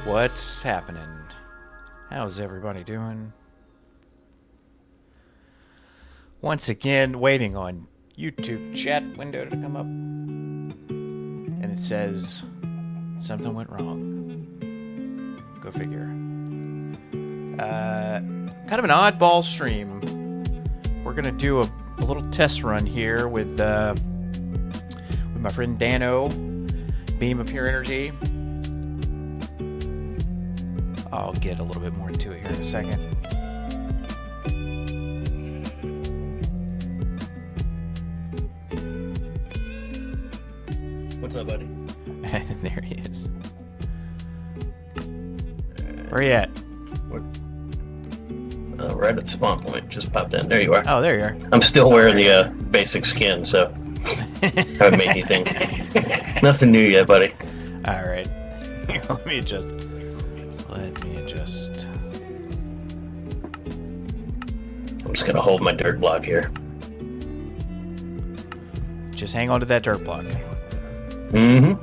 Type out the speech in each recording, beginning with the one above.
What's happening? How's everybody doing? Once again, waiting on YouTube chat window to come up. And it says something went wrong. Go figure. Kind of an oddball stream. We're gonna do a little test run here with my friend Dano, Beam of Pure Energy. I'll get a little bit more into it here in a second. What's up, buddy? There he is. Where you at? We're at the spawn point. Just popped in. There you are. Oh, there you are. I'm still wearing the basic skin, so haven't made anything. Nothing new yet, buddy. All right. Here, let me adjust. I'm just gonna hold my dirt block here. Just hang on to that dirt block. Mm-hmm.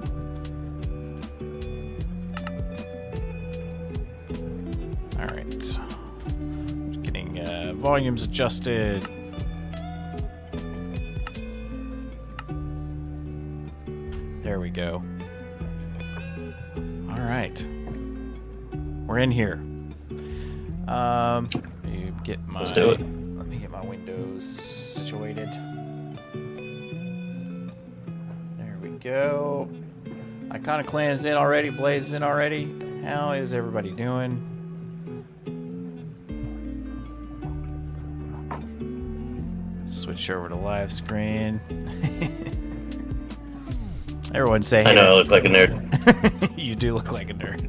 All right. Just getting volumes adjusted. There we go. All right. We're in here. You get my. Let's do it. Let me get my windows situated. There we go. Iconic Clan is in already. Blaze is in already. How is everybody doing? Switch over to live screen. Everyone say, hey. I know I look like a nerd. You do look like a nerd.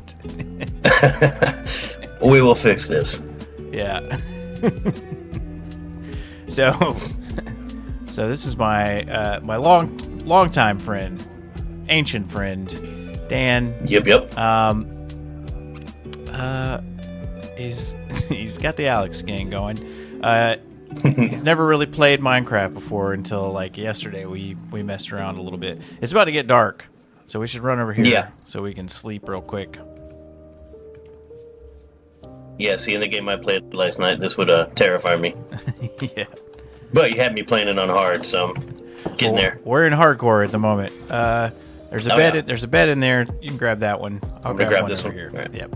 We will fix this. Yeah. So this is my my long time friend, ancient friend, Dan. Yep. He's got the Alex gang going. He's never really played Minecraft before until like yesterday. We messed around a little bit. It's about to get dark, so we should run over here so we can sleep real quick. Yeah, see, in the game I played last night, this would terrify me. Yeah. But you had me playing it on hard, so I'm getting there. We're in hardcore at the moment. There's a bed. Yeah. There's a bed in there. You can grab that one. I'll grab one this over one. here. Right. Yep.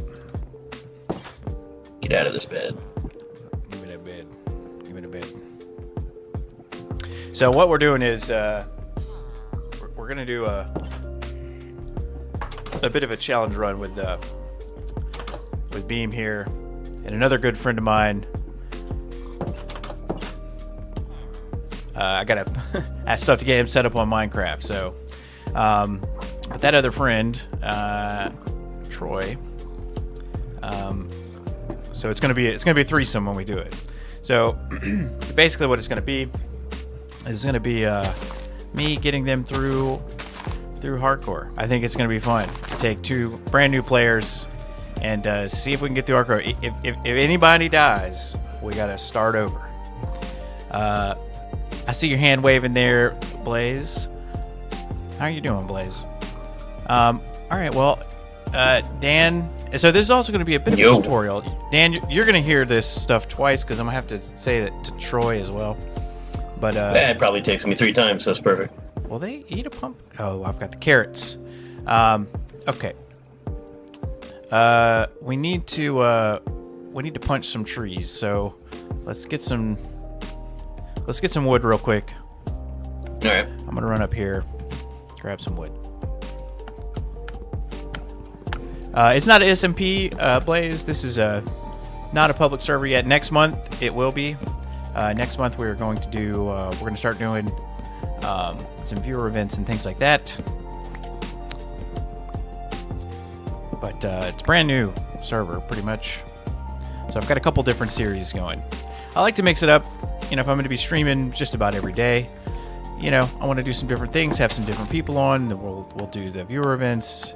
Get out of this bed. Give me that bed. Give me the bed. So what we're doing is we're gonna do a bit of a challenge run with Beam here and another good friend of mine. I gotta ask stuff to get him set up on Minecraft. So, but that other friend, Troy. So it's gonna be a threesome when we do it. So basically, what it's gonna be is gonna be me getting them through hardcore. I think it's gonna be fun to take two brand new players and see if we can get through hardcore. If anybody dies, we gotta start over. I see your hand waving there, Blaze. How are you doing, Blaze? All right, well, Dan. So this is also going to be a bit of a tutorial. Dan, you're going to hear this stuff twice because I'm going to have to say that to Troy as well. But it probably takes me 3 times, so it's perfect. Will they eat a pump? Oh, I've got the carrots. Okay. We need to punch some trees. So let's get some wood real quick. All right. I'm gonna run up here, grab some wood. It's not an SMP, Blaze. This is not a public server yet. Next month it will be. Next month we're going to do. We're going to start doing some viewer events and things like that. But it's a brand new server, pretty much. So I've got a couple different series going. I like to mix it up. You know, if I'm going to be streaming just about every day, you know, I want to do some different things, have some different people on. Then we'll do the viewer events.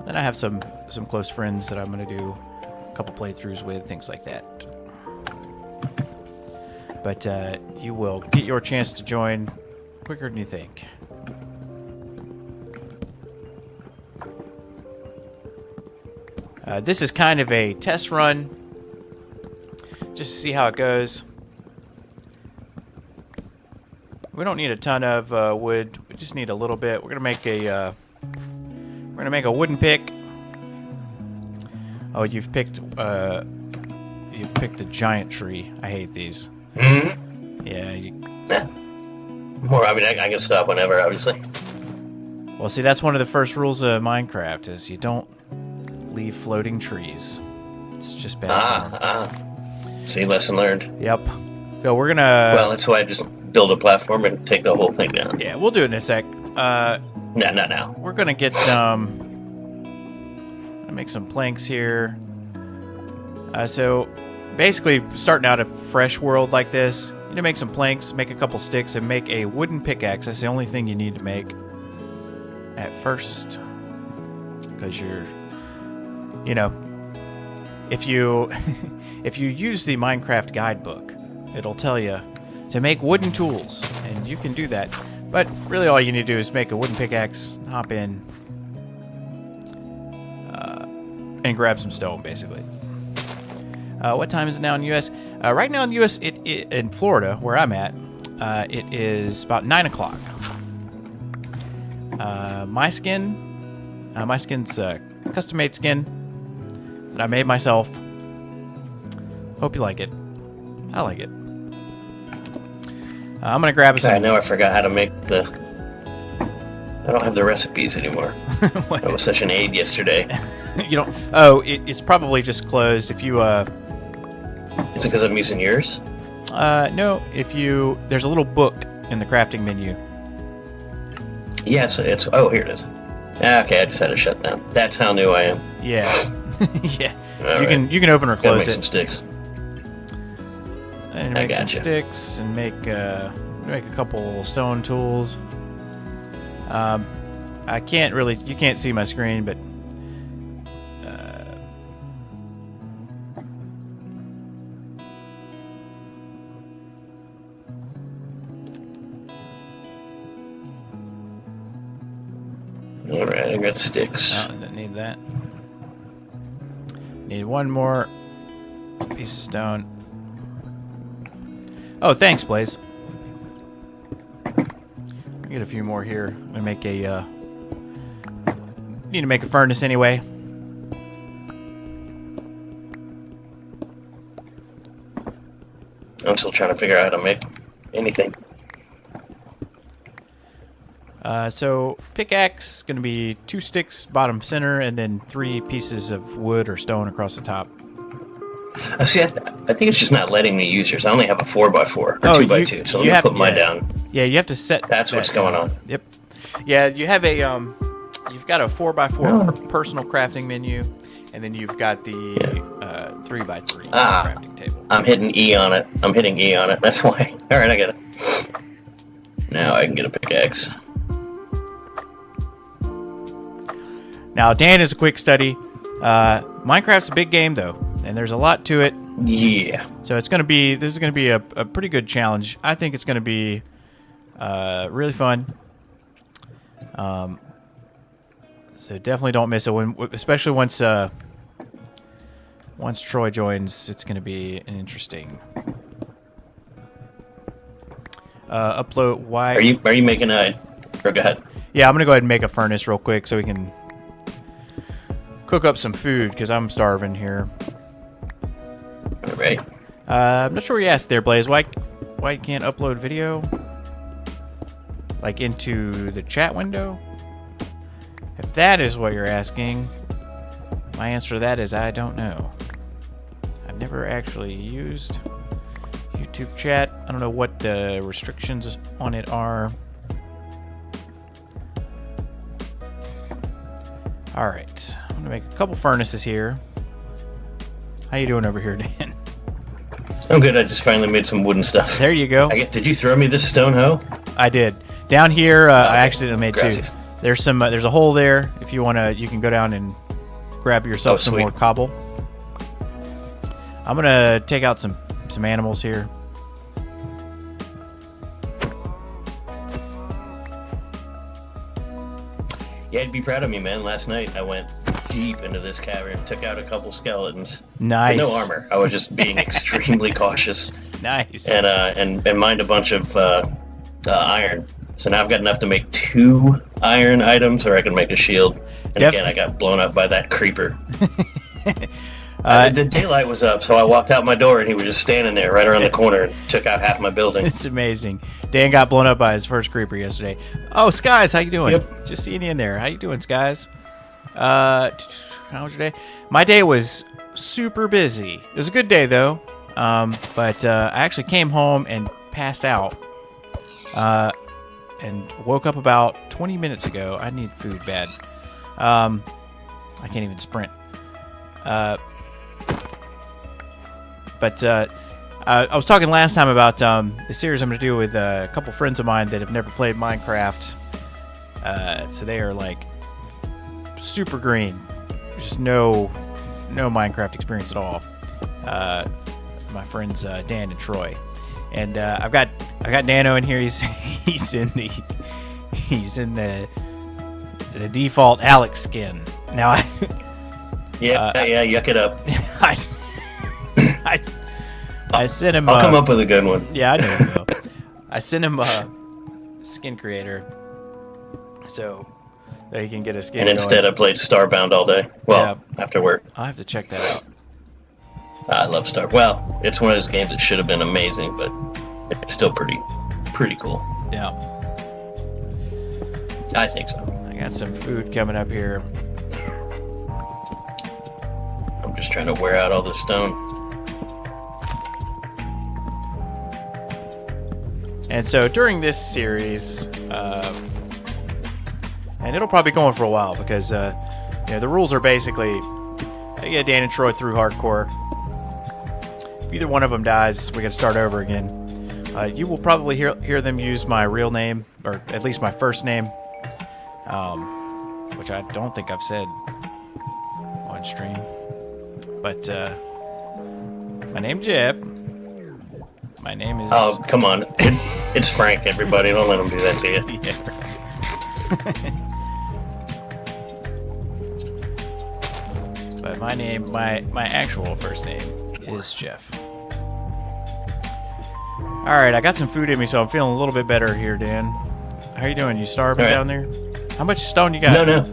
Then I have some close friends that I'm going to do a couple playthroughs with, things like that. But you will get your chance to join quicker than you think. This is kind of a test run, just to see how it goes. We don't need a ton of wood. We just need a little bit. We're gonna make a wooden pick. Oh, you've picked a giant tree. I hate these. Mm-hmm. Yeah. More. I mean, I can stop whenever, obviously. Well, see, that's one of the first rules of Minecraft is you don't leave floating trees. It's just bad. See, lesson learned. Yep. So we're gonna. Well, that's why I just build a platform and take the whole thing down. Yeah, we'll do it in a sec. No, not now. We're gonna get make some planks here. So basically, starting out a fresh world like this, you need to make some planks, make a couple sticks, and make a wooden pickaxe. That's the only thing you need to make at first, because you know, if you use the Minecraft guidebook, it'll tell you to make wooden tools, and you can do that. But really all you need to do is make a wooden pickaxe, hop in, and grab some stone, basically. What time is it now in the U.S.? Right now in the U.S., in Florida, where I'm at, it is about 9 o'clock. My skin's a custom-made skin that I made myself. Hope you like it. I like it. I'm gonna grab some. I know I forgot how to make the. I don't have the recipes anymore. I was such an aid yesterday. You don't. Oh, it's probably just closed. If you Is it because I'm using yours? No. If you there's a little book in the crafting menu. Yes, it's. Oh, here it is. Okay, I just had to shut down. That's how new I am. Yeah. Yeah. All you right. can open or Gotta close make some sticks. And make some sticks and make a couple stone tools. I can't really. You can't see my screen, but. All right, I got sticks. Oh, don't need that. Need one more piece of stone. Oh, thanks, Blaze. Get a few more here. I'm gonna make a. Need to make a furnace anyway. I'm still trying to figure out how to make anything. So pickaxe going to be 2 sticks bottom center, and then 3 pieces of wood or stone across the top. See, I think it's just not letting me use yours. I only have a 4x4 or 2x2, so let me put mine down. Yeah, you have to set. That's what's going on. Yep. Yeah, you have a you've got a 4x4 personal crafting menu, and then you've got the 3x3 crafting table. I'm hitting E on it. That's why. All right, I get it. Now I can get a pickaxe. Now, Dan is a quick study. Minecraft's a big game, though, and there's a lot to it. Yeah. So this is gonna be a pretty good challenge. I think it's gonna be really fun. So definitely don't miss it. Especially once Troy joins, it's gonna be an interesting upload. Why? Are you making a? Go ahead. Yeah, I'm gonna go ahead and make a furnace real quick so we can cook up some food because I'm starving here. All right. I'm not sure what you asked there, Blaze. Why you can't upload video? Like into the chat window? If that is what you're asking, my answer to that is I don't know. I've never actually used YouTube chat. I don't know what the restrictions on it are. All right, I'm gonna make a couple furnaces here. How you doing over here, Dan? I'm good. I just finally made some wooden stuff. There you go. Did you throw me this stone hoe? I did. Down here, I actually made Gracias. 2. There's a hole there. If you wanna, you can go down and grab yourself some more cobble. I'm gonna take out some animals here. Yeah, you'd be proud of me, man. Last night I went deep into this cavern, took out a couple skeletons. Nice. With no armor. I was just being extremely cautious. Nice. And mined a bunch of iron. So now I've got enough to make 2 iron items, or I can make a shield. And again, I got blown up by that creeper. The daylight was up, so I walked out my door, and he was just standing there right around the corner and took out half my building. It's amazing. Dan got blown up by his first creeper yesterday. Oh, Skies, how you doing? Yep. Just seeing you in there. How you doing, Skies? How was your day? My day was super busy. It was a good day, though. But I actually came home and passed out. And woke up about 20 minutes ago. I need food bad. I can't even sprint. But I was talking last time about the series I'm going to do with a couple friends of mine that have never played Minecraft. So they are like super green, just no Minecraft experience at all. My friends Dan and Troy, and I've got Nano in here. He's in the default Alex skin. Now yuck it up. I sent him. I'll come up with a good one. Yeah, I know you will. I sent him a skin creator, so that he can get a skin. And instead, I played Starbound all day. Well, after work. I'll have to check that out. I love Star. Well, it's one of those games that should have been amazing, but it's still pretty cool. Yeah, I think so. I got some food coming up here. I'm just trying to wear out all this stone. And so during this series, and it'll probably go on for a while because the rules are basically get Dan and Troy through hardcore. If either one of them dies, we got to start over again. You will probably hear them use my real name, or at least my first name, which I don't think I've said on stream. But my name's Jeff. My name is... Oh, come on. It's Frank, everybody. Don't let him do that to you. Yeah. But my name, my actual first name is Jeff. All right, I got some food in me, so I'm feeling a little bit better here, Dan. How you doing? You starving down there? How much stone you got? No.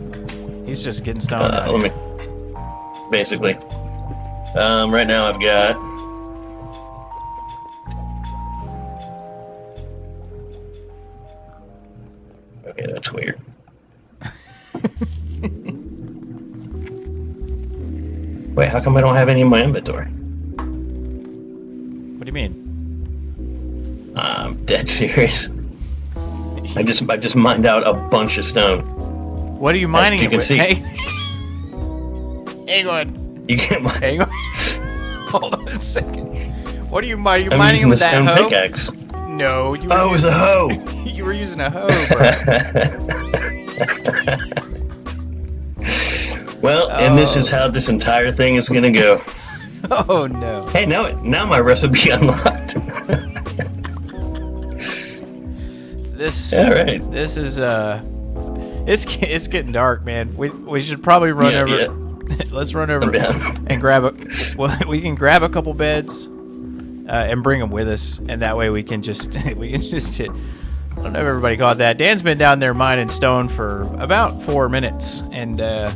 He's just getting stone. Let me... Basically. Right now I've got Wait, how come I don't have any in my inventory? What do you mean? I'm dead serious. I just mined out a bunch of stone. What are you mining you it can with? see. Hey. Hang on. You can't mine. Hang on. Hold on a second. What are you mining? Are you I'm mining using with the that stone hoe? pickaxe. No, you were Oh, it was a hoe. you were using a hoe, bro. Well, and this is how this entire thing is gonna go. Oh no. Hey, now my recipe unlocked. All right. This is it's getting dark, man. We should probably run over. Yeah. Let's run over I'm down. and grab a. Well, we can grab a couple beds, and bring them with us, and that way we can just hit. I don't know if everybody caught that. Dan's been down there mining stone for about 4 minutes, and I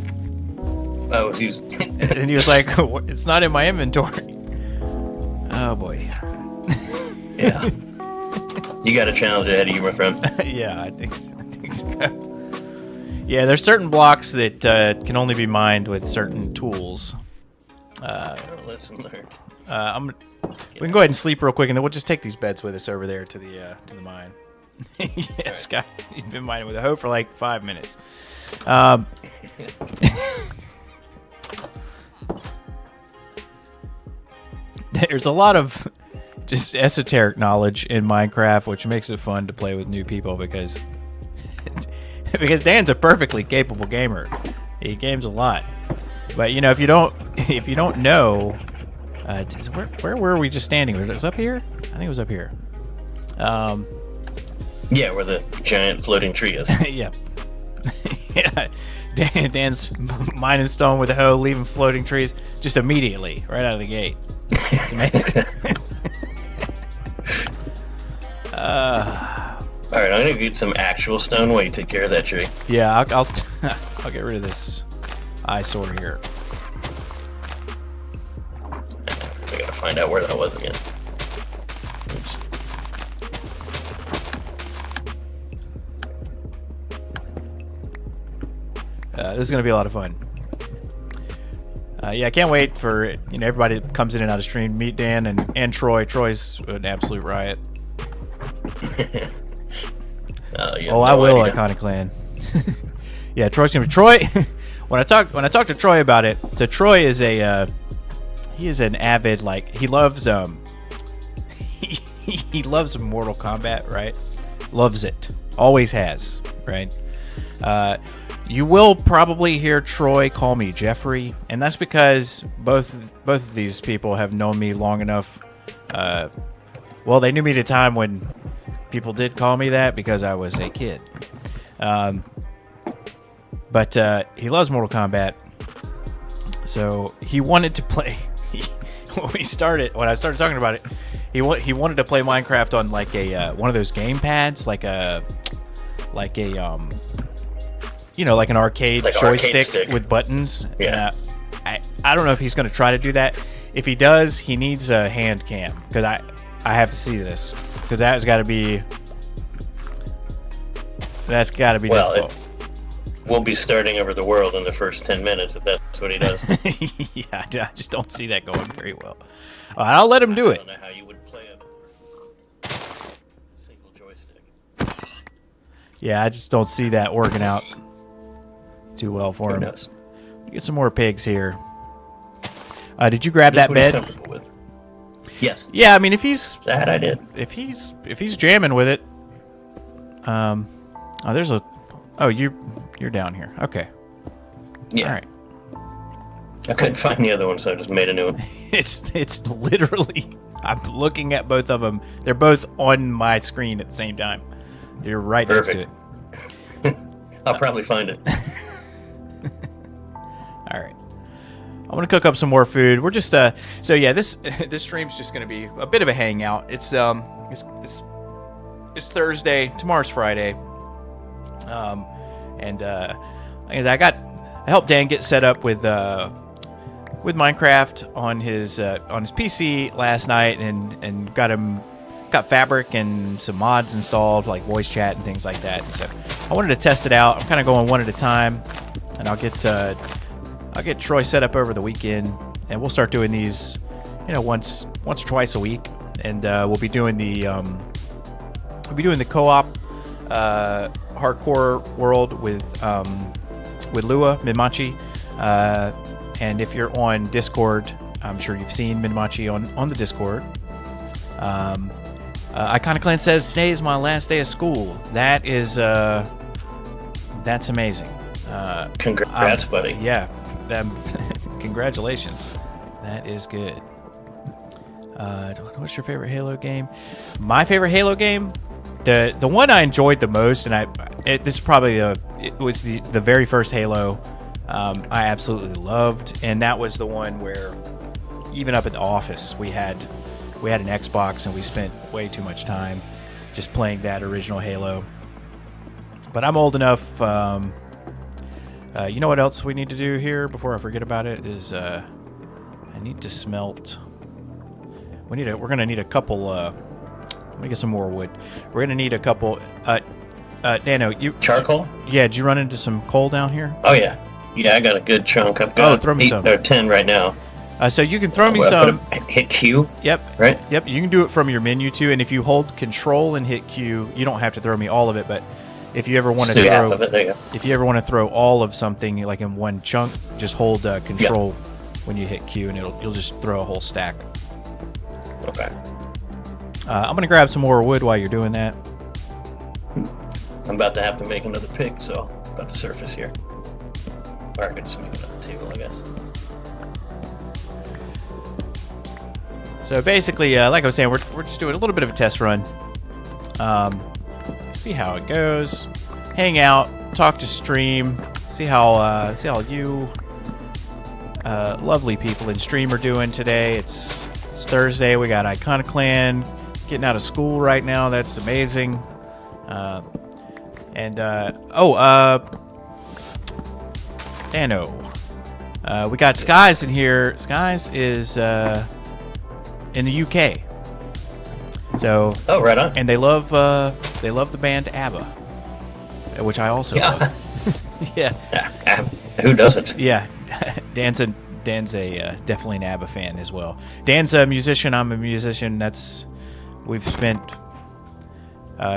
was using. and he was like, "It's not in my inventory." Oh boy. Yeah. You got a challenge ahead of you, my friend. Yeah, I think so. Yeah, there's certain blocks that can only be mined with certain tools. Lesson learned. We can go ahead and sleep real quick, and then we'll just take these beds with us over there to the mine. Yeah, Sky, he's been mining with a hoe for like 5 minutes. There's a lot of just esoteric knowledge in Minecraft, which makes it fun to play with new people because Dan's a perfectly capable gamer. He games a lot, but you know if you don't know, where were we just standing? Was it up here? I think it was up here. Yeah, where the giant floating tree is. Yeah. Yeah. Dan's mining stone with a hoe, leaving floating trees just immediately, right out of the gate. It's amazing. All right, I'm gonna get some actual stone while you take care of that tree. Yeah, I'll get rid of this eyesore here. I gotta find out where that was again. Oops. This is gonna be a lot of fun. Yeah, I can't wait for everybody that comes in and out of stream. Meet Dan and Troy. Troy's an absolute riot. I will, Iconic Clan. Yeah, Troy's gonna be Troy. When I talk to Troy about it, so Troy is he is an avid he loves he loves Mortal Kombat, right? Loves it, always has, right? You will probably hear Troy call me Jeffrey, and that's because both of these people have known me long enough. Well, they knew me at a time when people did call me that because I was a kid. But he loves Mortal Kombat, so he wanted to play. When I started talking about it, he wanted to play Minecraft on like a one of those game pads, like an arcade joystick with buttons. Yeah. I don't know if he's going to try to do that. If he does, he needs a hand cam because I have to see this because that's got to be difficult. We'll be starting over the world in the first 10 minutes if that's what he does. Yeah, I just don't see that going very well. I'll let him do it. I don't know how you would play a single joystick. Yeah, I just don't see that working out too well for him. Who knows? Get some more pigs here. Did you grab that bed? Yes. Yeah, I mean if he's that I did. If he's jamming with it. You're down here. Okay. Yeah. All right. I couldn't find the other one, so I just made a new one. It's literally. I'm looking at both of them. They're both on my screen at the same time. You're right next to it. I'll probably find it. All right. I'm gonna cook up some more food. We're just so yeah. This stream's just gonna be a bit of a hangout. It's Thursday. Tomorrow's Friday. Like I said, I helped Dan get set up with Minecraft on his PC last night, and got Fabric and some mods installed, like voice chat and things like that. So I wanted to test it out. I'm kind of going one at a time, and I'll get Troy set up over the weekend. and we'll start doing these, once or twice a week, and we'll be doing the co-op hardcore world with Lua Minmachi, and if you're on Discord, I'm sure you've seen Minmachi on the Discord. Iconic Clan says today is my last day of school. That is that's amazing. Congrats, buddy. Yeah, congratulations. That is good. What's your favorite Halo game? My favorite Halo game, the one I enjoyed the most, and this is probably it was the very first Halo. I absolutely loved, and that was the one where even up at the office we had an Xbox, and we spent way too much time just playing that original Halo. But I'm old enough. You know what else we need to do here before I forget about it is I need to smelt. We're gonna need a couple. Let me get some more wood. We're gonna need a couple. Dano, charcoal? Yeah, did you run into some coal down here? Oh yeah, I got a good chunk. I've got throw me 8 some. or 10 right now. So you can throw me some. Hit Q. Yep. Right. Yep. You can do it from your menu too, and if you hold Control and hit Q, you don't have to throw me all of it. But if you ever want to half of it, there you go. If you ever want to throw all of something like in one chunk, just hold Control when you hit Q, and you'll just throw a whole stack. Okay. I'm gonna grab some more wood while you're doing that. I'm about to have to make another pick, so about to surface here. Or I could just make another table, I guess. So basically, like I was saying, we're just doing a little bit of a test run. See how it goes. Hang out, talk to stream. See how you lovely people in stream are doing today. It's Thursday. We got Iconic Clan getting out of school right now. That's amazing. Dano. We got Skies in here. Skies is in the UK. So right on. And they love the band ABBA, which I also love. Yeah. Who doesn't? Yeah. Dan's a definitely an ABBA fan as well. Dan's a musician. I'm a musician. We've spent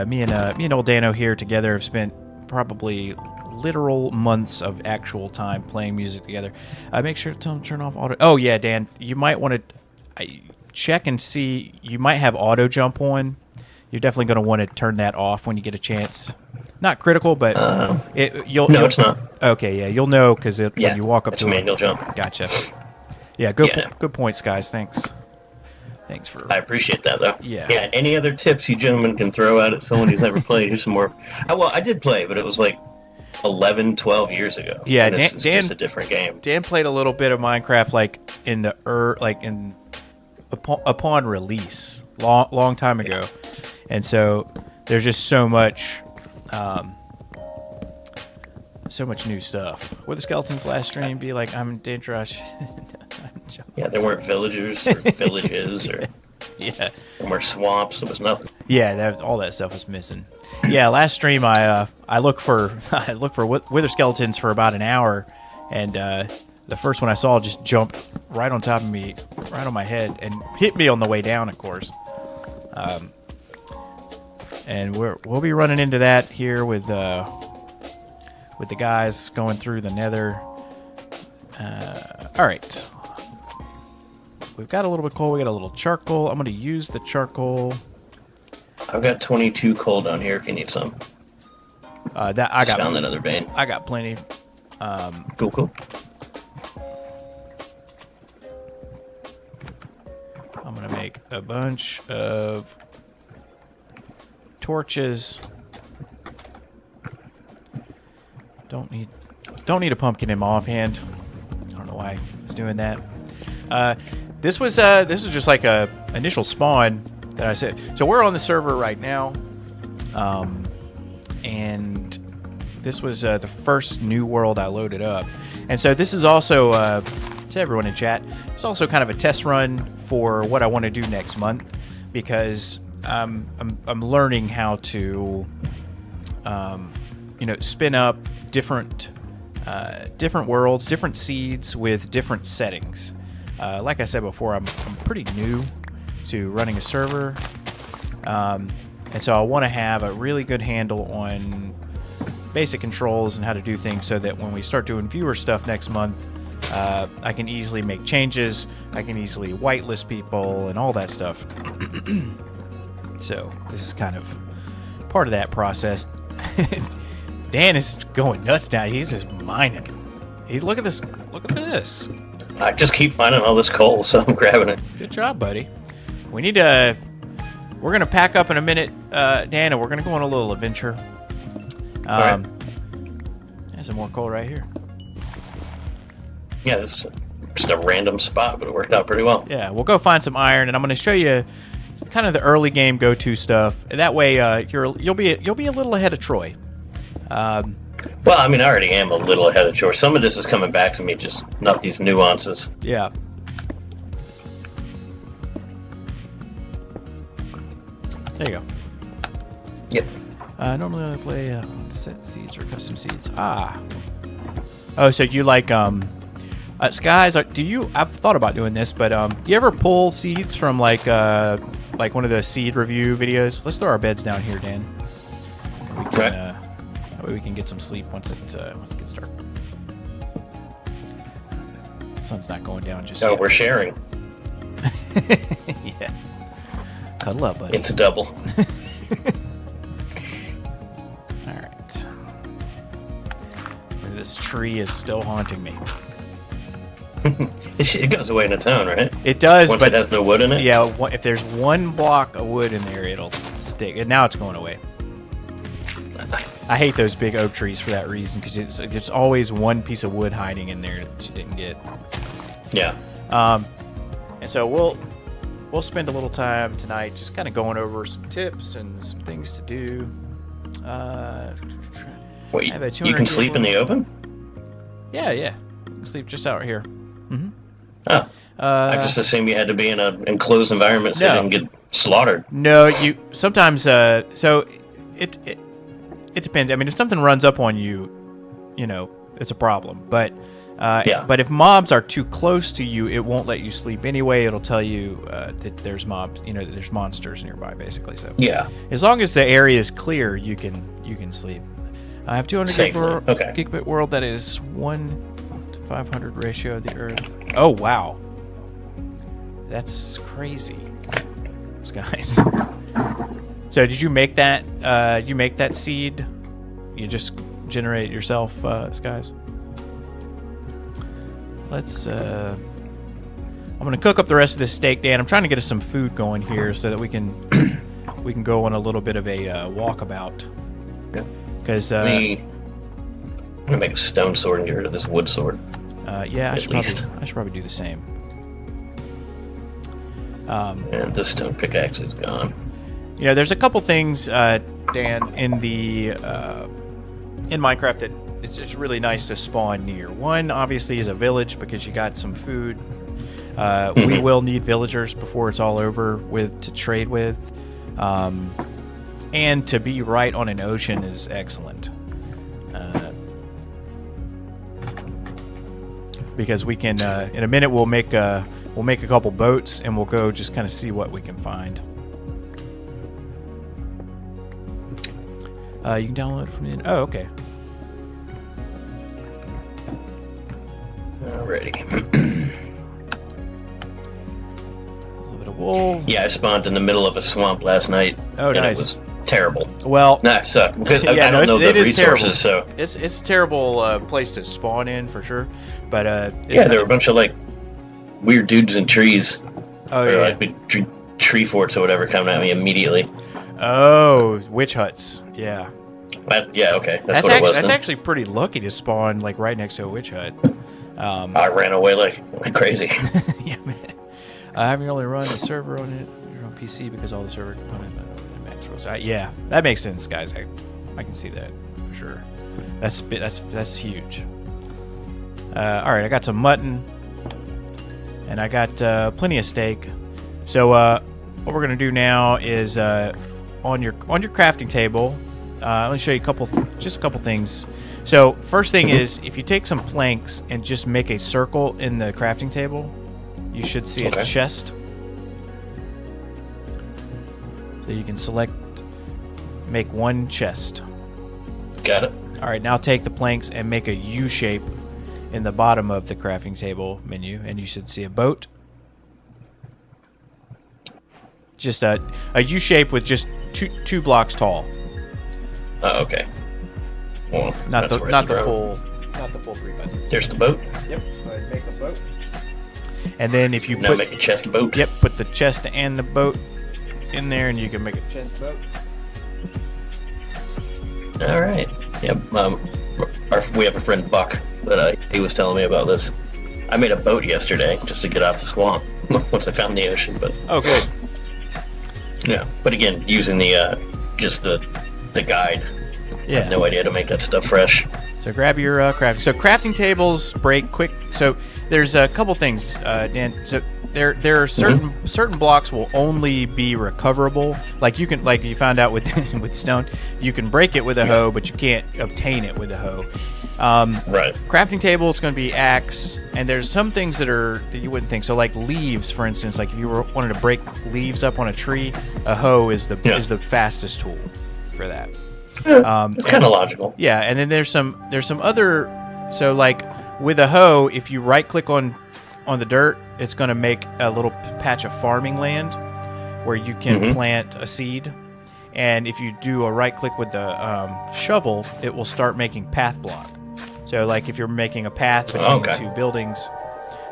me and old Dano here together have spent probably literal months of actual time playing music together. Make sure to tell him to turn off auto. Oh yeah, Dan, you might want to check and see. You might have auto jump on. You're definitely going to want to turn that off when you get a chance. Not critical, but you'll. No, it's not. Okay, yeah, you'll know because when you walk up to it. Manual jump. Gotcha. Yeah, good points, guys. Thanks for. I appreciate that, though. Yeah. Yeah. Any other tips you gentlemen can throw out at someone who's never played? Here's some more. Well, I did play, but it was like 11, 12 years ago. Yeah, this is just a different game. Dan played a little bit of Minecraft upon release, long time ago, and so there's just so much new stuff. Were the skeletons last stream be like, I'm dangerous? Yeah, there weren't villagers or villages or yeah, there weren't swamps. There was nothing. Yeah, all that stuff was missing. Yeah, last stream I looked for wither skeletons for about an hour, and the first one I saw just jumped right on top of me, right on my head, and hit me on the way down, of course. And we'll be running into that here with the guys going through the nether. All right. We've got a little bit of coal. We got a little charcoal. I'm going to use the charcoal. I've got 22 coal down here if you need some. I found another vein. I got plenty. Cool. I'm going to make a bunch of torches. Don't need a pumpkin in my offhand. I don't know why I was doing that. This was just like a initial spawn that I said. So we're on the server right now, and this was the first new world I loaded up. And so this is also to everyone in chat. It's also kind of a test run for what I want to do next month, because I'm learning how to spin up different worlds, different seeds with different settings. Like I said before, I'm pretty new to running a server, and so I want to have a really good handle on basic controls and how to do things so that when we start doing viewer stuff next month, I can easily make changes, I can easily whitelist people and all that stuff. So this is kind of part of that process. Dan is going nuts now. He's just mining. Look at this. Look at this. I just keep finding all this coal, so I'm grabbing it. Good job, buddy. We need to... We're going to pack up in a minute, Dan, and we're going to go on a little adventure. Right. There's some more coal right here. Yeah, this is just a random spot, but it worked out pretty well. Yeah, we'll go find some iron, and I'm going to show you kind of the early game go-to stuff. That way, you'll be a little ahead of Troy. Well, I mean, I already am a little ahead of Troy. Some of this is coming back to me, just not these nuances. Yeah. There you go. Yep. Normally I play on set seeds or custom seeds. Ah. Oh, so you like Skies? Do you? I've thought about doing this, but do you ever pull seeds from like one of the seed review videos? Let's throw our beds down here, Dan. We can, right. That way we can get some sleep once it gets dark. Sun's not going down just yet. Oh, we're sharing. Yeah. Cuddle up, buddy. It's a double. All right. This tree is still haunting me. It goes away in a town, right? It does, Once but it has no wood in it? Yeah, if there's one block of wood in there, it'll stick. And now it's going away. I hate those big oak trees for that reason, because there's always one piece of wood hiding in there that you didn't get. Yeah. And so we'll spend a little time tonight just kind of going over some tips and some things to do. Wait, you can sleep in the open? Yeah. You can sleep just out here. Mm-hmm. Oh. I just assumed you had to be in an enclosed environment so you didn't get slaughtered. No, you sometimes. So it depends. I mean, if something runs up on you, it's a problem. But But if mobs are too close to you, it won't let you sleep anyway. It'll tell you that there's mobs. That there's monsters nearby, basically. So yeah, as long as the area is clear, you can sleep. I have 200 gigabit world. That is 1 to 500 ratio of the Earth. Oh wow, that's crazy, guys. So did you make that? You make that seed? You just generate it yourself, Skies? Let's. I'm gonna cook up the rest of this steak, Dan. I'm trying to get us some food going here so that we can go on a little bit of a walkabout. Yeah. Because I'm gonna make a stone sword and get rid of this wood sword. Yeah, I should probably do the same. And this stone pickaxe is gone. There's a couple things, Dan, in Minecraft that it's really nice to spawn near. One, obviously, is a village because you got some food. We will need villagers before it's all over to trade with. And to be right on an ocean is excellent. Because we can, in a minute, we'll make a couple boats and we'll go just kind of see what we can find. You can download it from the... Oh, okay. Alrighty. A little bit of wool. Yeah, I spawned in the middle of a swamp last night. Oh, and nice. It was terrible. Well... Nah, it sucked. Because yeah, I don't know the resources, terrible. so... It's a terrible place to spawn in, for sure. But, yeah, there were a bunch of, weird dudes in trees. Oh, or, yeah. Big tree forts or whatever coming at me immediately. Oh, witch huts. Yeah. Yeah, okay. That's what it was. That's actually pretty lucky to spawn right next to a witch hut. I ran away like crazy. Yeah, man. I haven't really run the server on it on PC because all the server components max rules. Yeah, that makes sense, guys. I can see that for sure. That's huge. All right, I got some mutton, and I got plenty of steak. So what we're gonna do now is on your crafting table. Let me show you just a couple things. So first thing is, if you take some planks and just make a circle in the crafting table, you should see a chest. So you can select, make one chest. Got it. All right, now take the planks and make a U shape in the bottom of the crafting table menu, and you should see a boat. Just a U shape with just two blocks tall. Oh, okay. Well, not the full 3 button. There's the boat. Yep. Go ahead and make a boat. And then if you make a chest boat. Yep. Put the chest and the boat in there, and you can make a chest boat. All right. Yep. We have a friend Buck that he was telling me about this. I made a boat yesterday just to get off the swamp once I found the ocean. But good. Yeah, but again, using the just the guide. Yeah. I have no idea how to make that stuff fresh. So grab your crafting. So crafting tables break quick. So there's a couple things, Dan. So there are certain blocks will only be recoverable. Like you found out with with stone, you can break it with a hoe, but you can't obtain it with a hoe. Right. Crafting table, it's going to be axe, and there's some things that you wouldn't think. So like leaves, for instance, like if you wanted to break leaves up on a tree, a hoe is the fastest tool for that. It's kind of logical. Yeah, and then there's some other. So like with a hoe, if you right click on the dirt, it's going to make a little patch of farming land where you can plant a seed. And if you do a right click with the shovel, it will start making path block. So like if you're making a path between two buildings.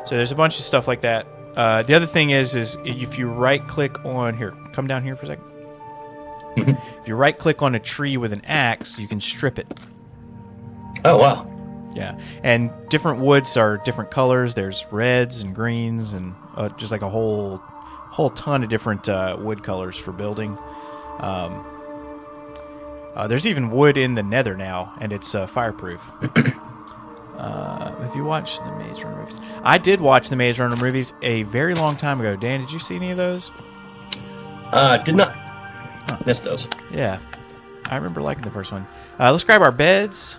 So there's a bunch of stuff like that. The other thing is if you right click on here, come down here for a second. If you right click on a tree with an axe, you can strip it. Oh wow. Yeah, and different woods are different colors. There's reds and greens and just like a whole ton of different wood colors for building. There's even wood in the Nether now, and it's fireproof. Have you watched the Maze Runner movies? I did watch the Maze Runner movies a very long time ago. Dan, did you see any of those? Did not. Missed those. Yeah, I remember liking the first one. Let's grab our beds.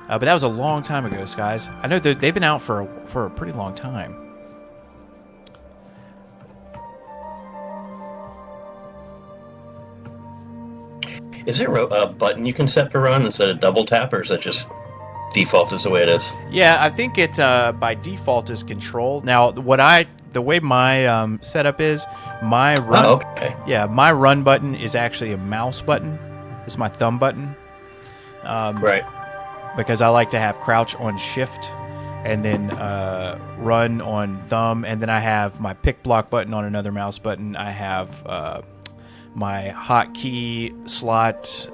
But that was a long time ago, guys. I know they've been out for a pretty long time. Is there a button you can set for run instead of double tap, or is that just default is the way it is? Yeah, I think it by default is control. Now, the way my setup is, my run. Oh, okay. Yeah, my run button is actually a mouse button. It's my thumb button. Right. Because I like to have crouch on shift, and then run on thumb, and then I have my pick block button on another mouse button. I have my hotkey slot,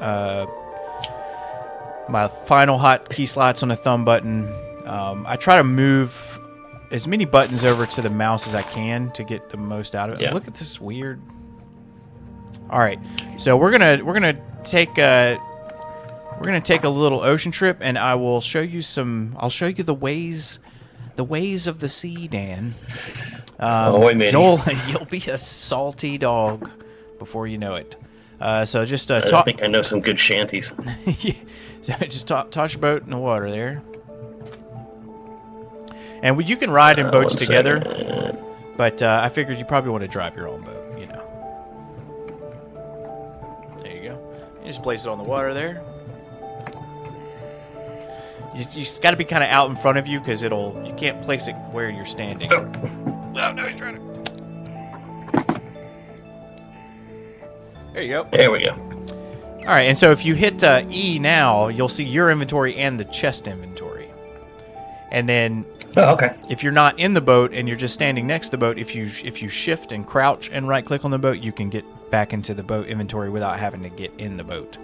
my final hotkey slots on a thumb button. I try to move as many buttons over to the mouse as I can to get the most out of it. Yeah. Look at this weird. All right, so we're gonna take a little ocean trip, and I will show you I'll show you the ways of the sea, Dan. You'll be a salty dog before you know it. So just I think I know some good shanties. Yeah. So just toss your boat in the water there, and you can ride in boats together. But I figured you probably want to drive your own boat. You know. There you go. You just place it on the water there. You got to be kind of out in front of you because you can't place it where you're standing. Oh, no, he's trying to. There you go. There we go. All right, and so if you hit E now, you'll see your inventory and the chest inventory. And then if you're not in the boat and you're just standing next to the boat, if you shift and crouch and right click on the boat, you can get back into the boat inventory without having to get in the boat.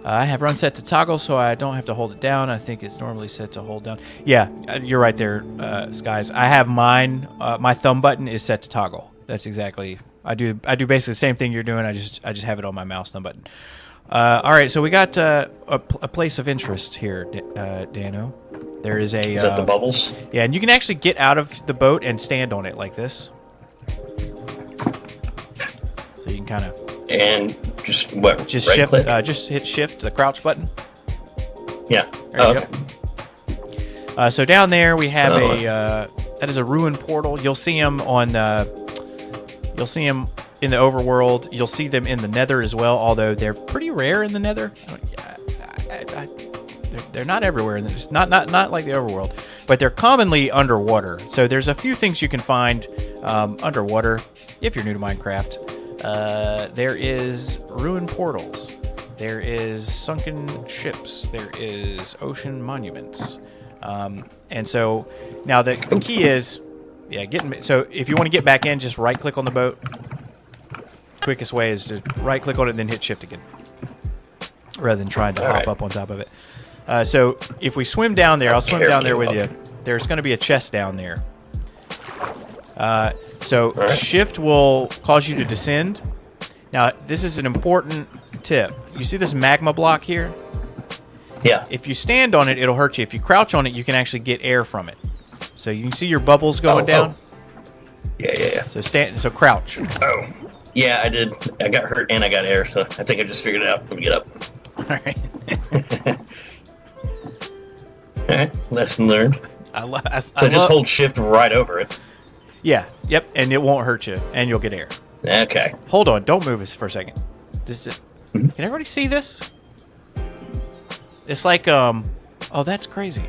I have run set to toggle, so I don't have to hold it down. I think it's normally set to hold down. Yeah, you're right there, guys. I have mine. My thumb button is set to toggle. That's exactly. I do basically the same thing you're doing. I just have it on my mouse thumb button. All right, so we got a place of interest here, Dano. There is a. Is that the bubbles? Yeah, and you can actually get out of the boat and stand on it like this. So you can kind of. And just what? Just right shift. click? Just hit shift, the crouch button. Yeah. There you go. So down there we have that is a ruined portal. You'll see them on. You'll see them in the overworld. You'll see them in the Nether as well, although they're pretty rare in the Nether. They're not everywhere. It's not like the overworld, but they're commonly underwater. So there's a few things you can find underwater if you're new to Minecraft. There is ruined portals. There is sunken ships. There is ocean monuments. And so now the key is, so if you want to get back in, just right click on the boat. Quickest way is to right click on it and then hit shift again, rather than trying to hop up on top of it. So if we swim down there, I'll swim down there with you. There's going to be a chest down there. So shift will cause you to descend. Now, this is an important tip. You see this magma block here? Yeah. If you stand on it, it'll hurt you. If you crouch on it, you can actually get air from it. So you can see your bubbles going down. Yeah. So crouch. Oh. Yeah, I did. I got hurt and I got air, so I think I just figured it out. Let me get up. All right. All right. Lesson learned. So just hold shift right over it. Yeah. Yep. And it won't hurt you, and you'll get air. Okay. Hold on. Don't move us for a second. Can everybody see this? It's like, oh, that's crazy.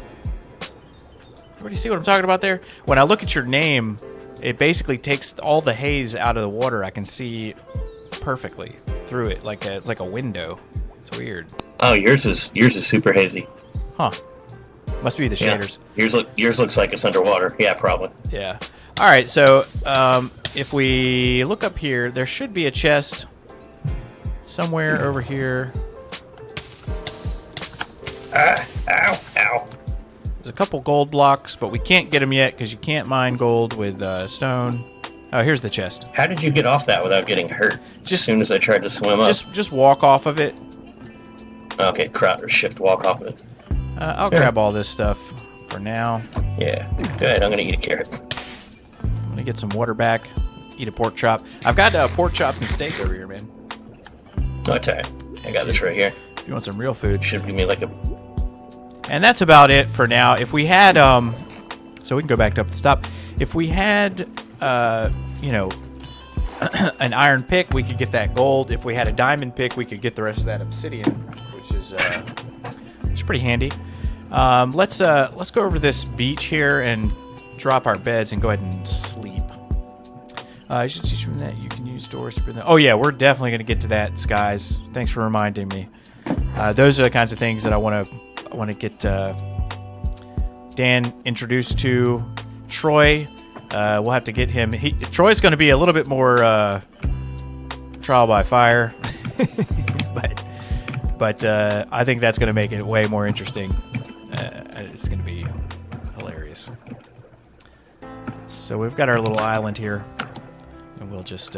Everybody see what I'm talking about there? When I look at your name, it basically takes all the haze out of the water. I can see perfectly through it, like a window. It's weird. Oh, yours is super hazy. Huh. Must be the shaders. Yeah. Yours looks like it's underwater. Yeah, probably. Yeah. All right. So if we look up here, there should be a chest somewhere over here. Ow. There's a couple gold blocks, but we can't get them yet because you can't mine gold with stone. Oh, here's the chest. How did you get off that without getting hurt? As soon as I tried to swim up. Just walk off of it. Okay, or shift walk off of it. I'll grab all this stuff for now. Yeah, good. I'm gonna eat a carrot. I'm gonna get some water back. Eat a pork chop. I've got pork chops and steak over here, man. Okay, I got this right here. If you want some real food, should give me like a. And that's about it for now. If we had, so we can go back up to stop. If we had, you know, an iron pick, we could get that gold. If we had a diamond pick, we could get the rest of that obsidian, which is pretty handy. Let's go over this beach here and drop our beds and go ahead and sleep. I should teach you from that. You can use doors to bring them. Oh yeah, we're definitely gonna get to that, Skies. Thanks for reminding me. Those are the kinds of things that I want to get Dan introduced to. Troy, we'll have to get him. Troy's going to be a little bit more trial by fire, but I think that's going to make it way more interesting. It's going to be hilarious. So we've got our little island here, and we'll just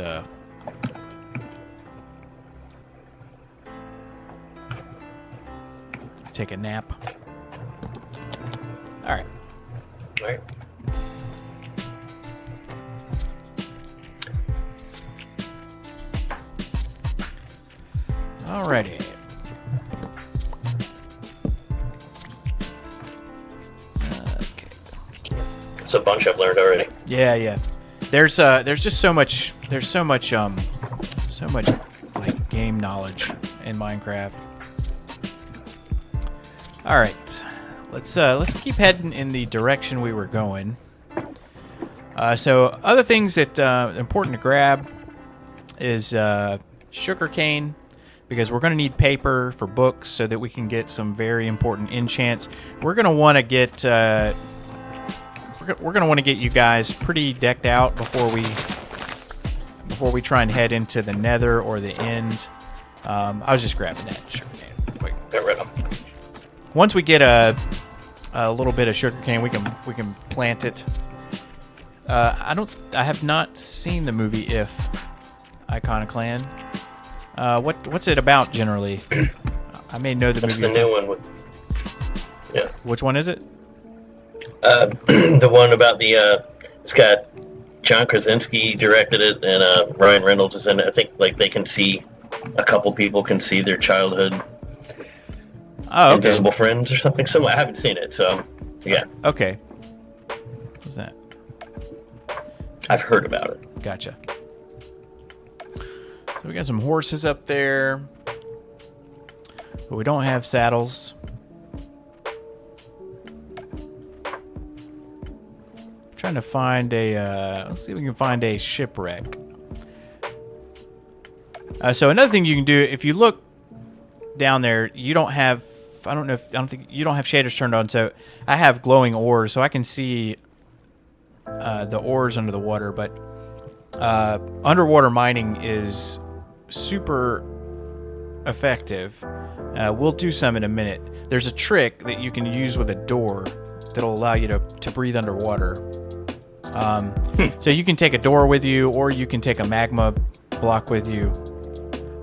take a nap. All right. All right. Alrighty. Okay. It's a bunch I've learned already. Yeah. There's just so much. There's so much like game knowledge in Minecraft. All right, let's keep heading in the direction we were going. So other things that important to grab is sugarcane, because we're going to need paper for books so that we can get some very important enchants. We're going to want to get we're going to want to get you guys pretty decked out before we try and head into the Nether or the End. I was just grabbing that sugarcane quick. Get rid of them. Once we get a little bit of sugarcane, we can plant it. I have not seen the movie If, Icon of Clan. What's it about generally? I may know the movie. That's the new one. Yeah. Which one is it? The one about the it's got John Krasinski directed it, and Ryan Reynolds is in it. I think like they can see, a couple people can see their childhood. Oh, okay. Invisible Friends or something similar. I haven't seen it, so yeah. Okay. What's that? I've heard about it. Gotcha. So we got some horses up there, but we don't have saddles. Trying to find a, let's see if we can find a shipwreck. So another thing you can do, if you look down there, you don't have, I don't think you don't have shaders turned on. So I have glowing ores, so I can see the ores under the water. But underwater mining is super effective. We'll do some in a minute. There's a trick that you can use with a door that'll allow you to breathe underwater. So you can take a door with you, or you can take a magma block with you.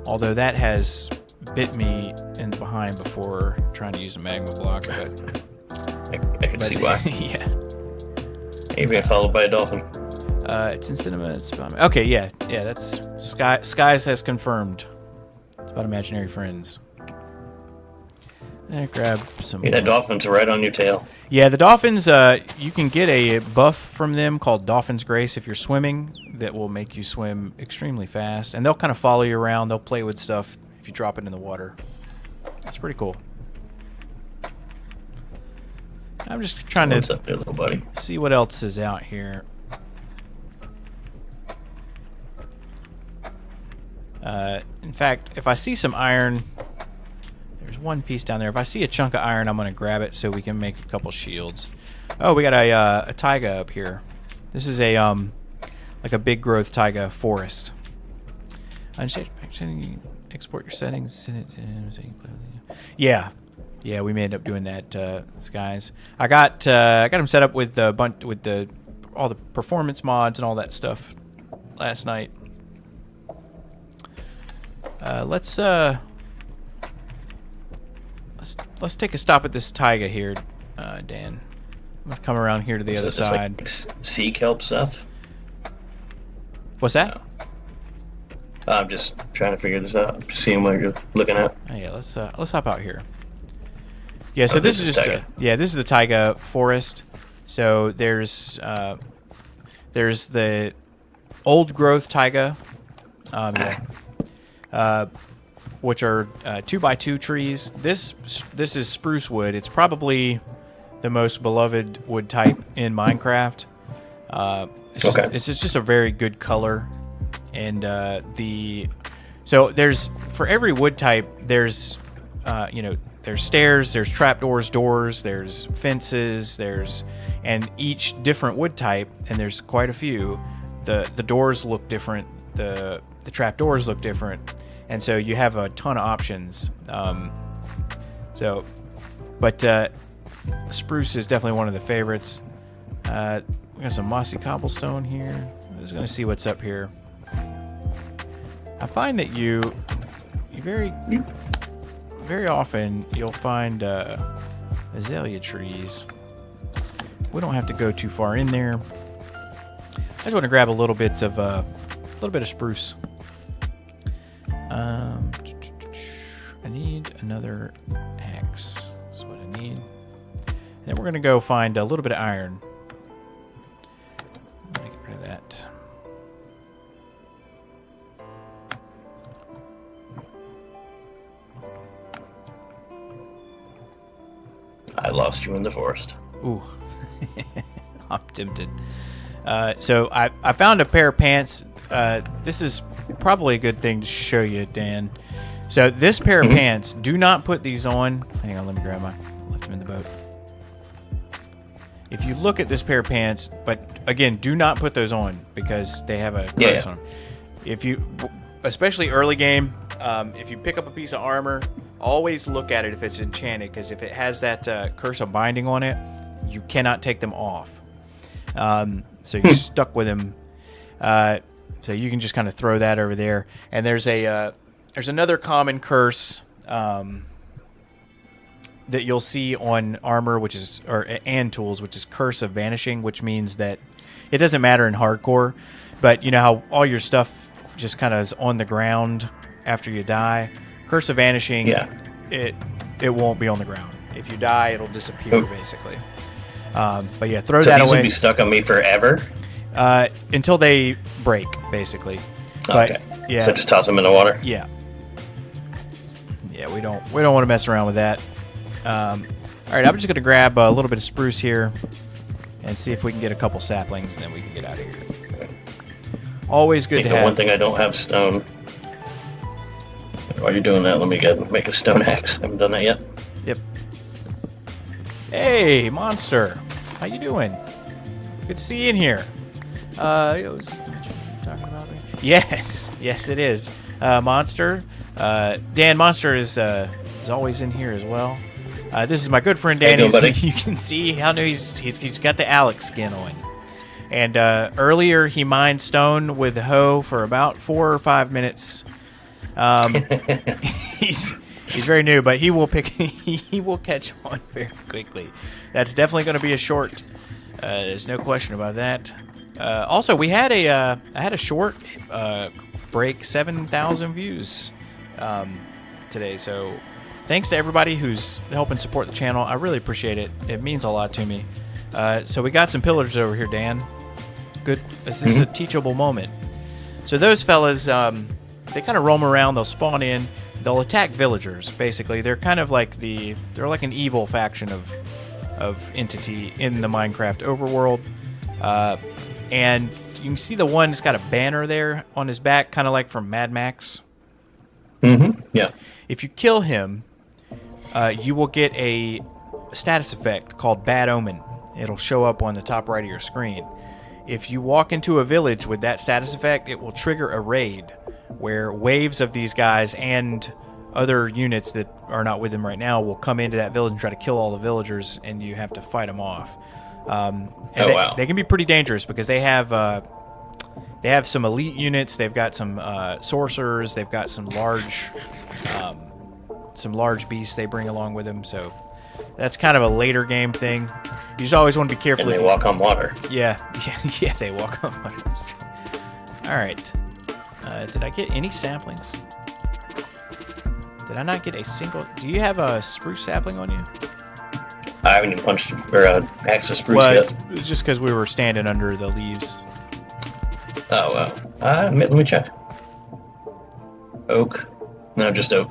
Although that has bit me in the behind before trying to use a magma block, but I can see why. Yeah. Maybe being followed by a dolphin. It's in cinema. It's about, okay. Yeah. That's Skies has confirmed. It's about imaginary friends. Grab some. Yeah, dolphins are right on your tail. Yeah, the dolphins. You can get a buff from them called Dolphin's Grace if you're swimming. That will make you swim extremely fast, and they'll kind of follow you around. They'll play with stuff if you drop it in the water. That's pretty cool. I'm just trying What's up there, little buddy? See what else is out here. In fact, if I see some iron, there's one piece down there. If I see a chunk of iron, I'm going to grab it so we can make a couple shields. Oh, we got a taiga up here. This is a like a big growth taiga forest. Export your settings. Yeah, we may end up doing that, guys. I got them set up with all the performance mods and all that stuff last night. Let's take a stop at this taiga here, Dan. I'm gonna come around here to the other side. Like sea kelp stuff. What's that? I'm just trying to figure this out. Just seeing what you're looking at. Oh, yeah, let's hop out here. Yeah, so this is just this is the taiga forest. So there's the old growth taiga, which are 2x2 trees. This is spruce wood. It's probably the most beloved wood type in Minecraft. It's just a very good color, and so there's, for every wood type, there's there's stairs, there's trapdoors, doors, there's fences, and each different wood type, and there's quite a few. The doors look different, the trapdoors look different, and so you have a ton of options. But spruce is definitely one of the favorites. We got some mossy cobblestone here. I'm just gonna see what's up here. I find that you very often you'll find azalea trees. We don't have to go too far in there. I just want to grab a little bit of spruce. I need another axe. That's what I need. And then we're gonna go find a little bit of iron. I'm gonna get rid of that. I lost you in the forest. Ooh. I'm tempted. So I found a pair of pants. This is probably a good thing to show you, Dan. So this pair of pants, do not put these on. Hang on, let me grab my, left them in the boat. If you look at this pair of pants, but again, do not put those on because they have a curse on them. If you, especially early game, if you pick up a piece of armor, always look at it if it's enchanted, because if it has that curse of binding on it, you cannot take them off. So you're stuck with them. So you can just kind of throw that over there. And there's another common curse that you'll see on armor, and tools, which is Curse of Vanishing, which means that it doesn't matter in hardcore, but you know how all your stuff just kind of is on the ground after you die. Curse of Vanishing, it won't be on the ground. If you die, it'll disappear basically. But yeah, throw so that these away. Will be stuck on me forever. Until they break, basically. Okay. But yeah. So just toss them in the water. Yeah. Yeah, we don't want to mess around with that. All right, I'm just gonna grab a little bit of spruce here and see if we can get a couple saplings, and then we can get out of here. Always good to have. One thing I don't have stone. While you're doing that, let me make a stone axe. Haven't done that yet. Yep. Hey, monster, how you doing? Good to see you in here. Is this the mention you're talking about me? Yes, yes, it is. Monster. Dan Monster is always in here as well. This is my good friend Dan. You can see how new he's got the Alex skin on. And earlier he mined stone with a hoe for about 4 or 5 minutes. He's very new, but he will catch on very quickly. That's definitely going to be a short. There's no question about that. Also, I had a short break 7,000 views today. So thanks to everybody who's helping support the channel. I really appreciate it. It means a lot to me. So we got some pillagers over here, Dan. Good. This is a teachable moment. So those fellas, they kind of roam around. They'll spawn in. They'll attack villagers. Basically, they're kind of like they're like an evil faction of entity in the Minecraft overworld. And you can see the one that's got a banner there on his back, kind of like from Mad Max. Yeah. If you kill him, you will get a status effect called Bad Omen. It'll show up on the top right of your screen. If you walk into a village with that status effect, it will trigger a raid where waves of these guys and other units that are not with them right now will come into that village and try to kill all the villagers, and you have to fight them off. They can be pretty dangerous because they have some elite units. They've got some sorcerers. They've got some large beasts they bring along with them. So that's kind of a later game thing. You just always want to be careful. And they walk on water. Yeah, they walk on water. All right. Did I get any saplings? Did I not get a single? Do you have a spruce sapling on you? I haven't even punched or axed a spruce yet. It was just because we were standing under the leaves. Oh, wow. Let me check. Oak. No, just oak.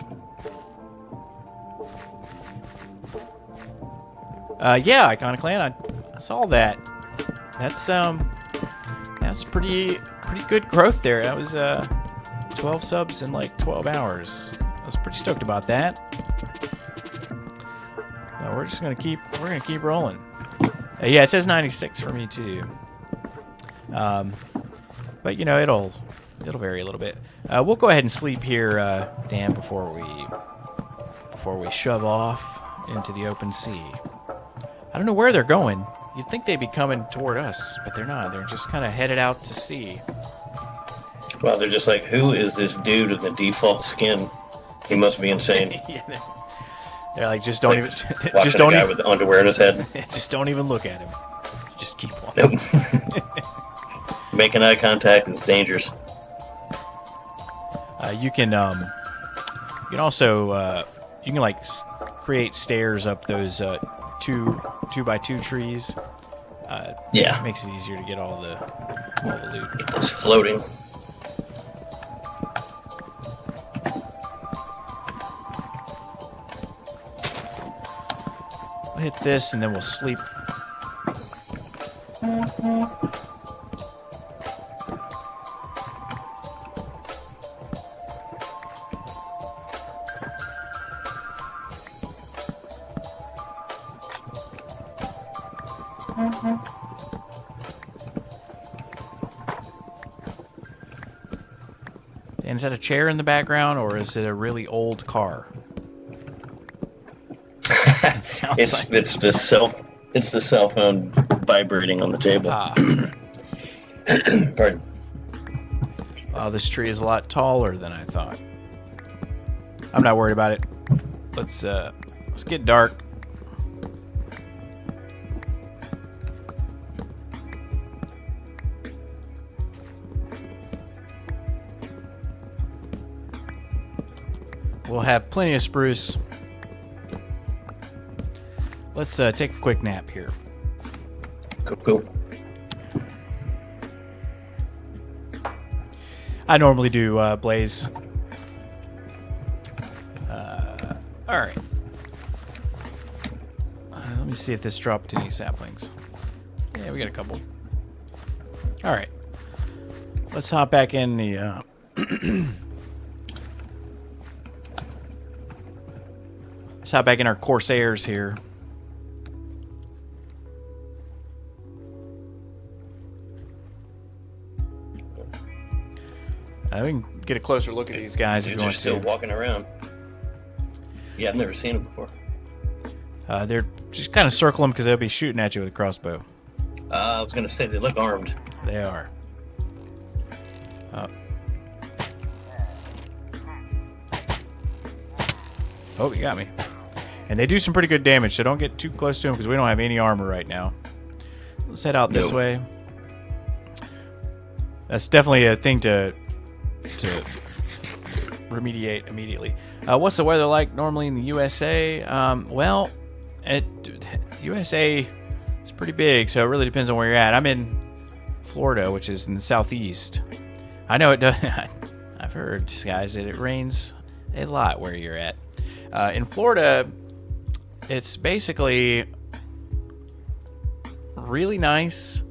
Yeah, Iconic Clan. I saw that. That's pretty good growth there. That was 12 subs in like 12 hours. I was pretty stoked about that. We're gonna keep rolling. Yeah, it says 96 for me too. But you know, it'll vary a little bit. We'll go ahead and sleep here, Dan, before we shove off into the open sea. I don't know where they're going. You'd think they'd be coming toward us, but they're not. They're just kind of headed out to sea. Well, they're just like, who is this dude with the default skin? He must be insane. Yeah, they're like, just don't even. Just don't even. With the underwear in his head. Just don't even look at him. Just keep walking. Nope. Making eye contact is dangerous. You can also like create stairs up those 2x2 trees. Yeah, this makes it easier to get all the loot. Get this floating. We'll hit this and then we'll sleep. And is that a chair in the background, or is it a really old car? It's the cell phone vibrating on the table. Pardon. Wow, this tree is a lot taller than I thought. I'm not worried about it. Let's get dark. We'll have plenty of spruce. let's take a quick nap here. Cool. I normally do, Blaze. All right. Let me see if this dropped any saplings. Yeah, we got a couple. All right. Let's hop back in the... let's hop back in our Corsairs here. We can get a closer look at these guys if you They're want still to. walking around. Yeah, I've never seen them before. They're just kind of circle them because they'll be shooting at you with a crossbow. I was going to say they look armed. They are. Oh, you got me. And they do some pretty good damage, so don't get too close to them because we don't have any armor right now. Let's head out this way. That's definitely a thing to remediate immediately. What's the weather like normally in the USA? Well, the USA is pretty big, so it really depends on where you're at. I'm in Florida, which is in the southeast. I know it does. I've heard, guys, that it rains a lot where you're at. In Florida, it's basically really nice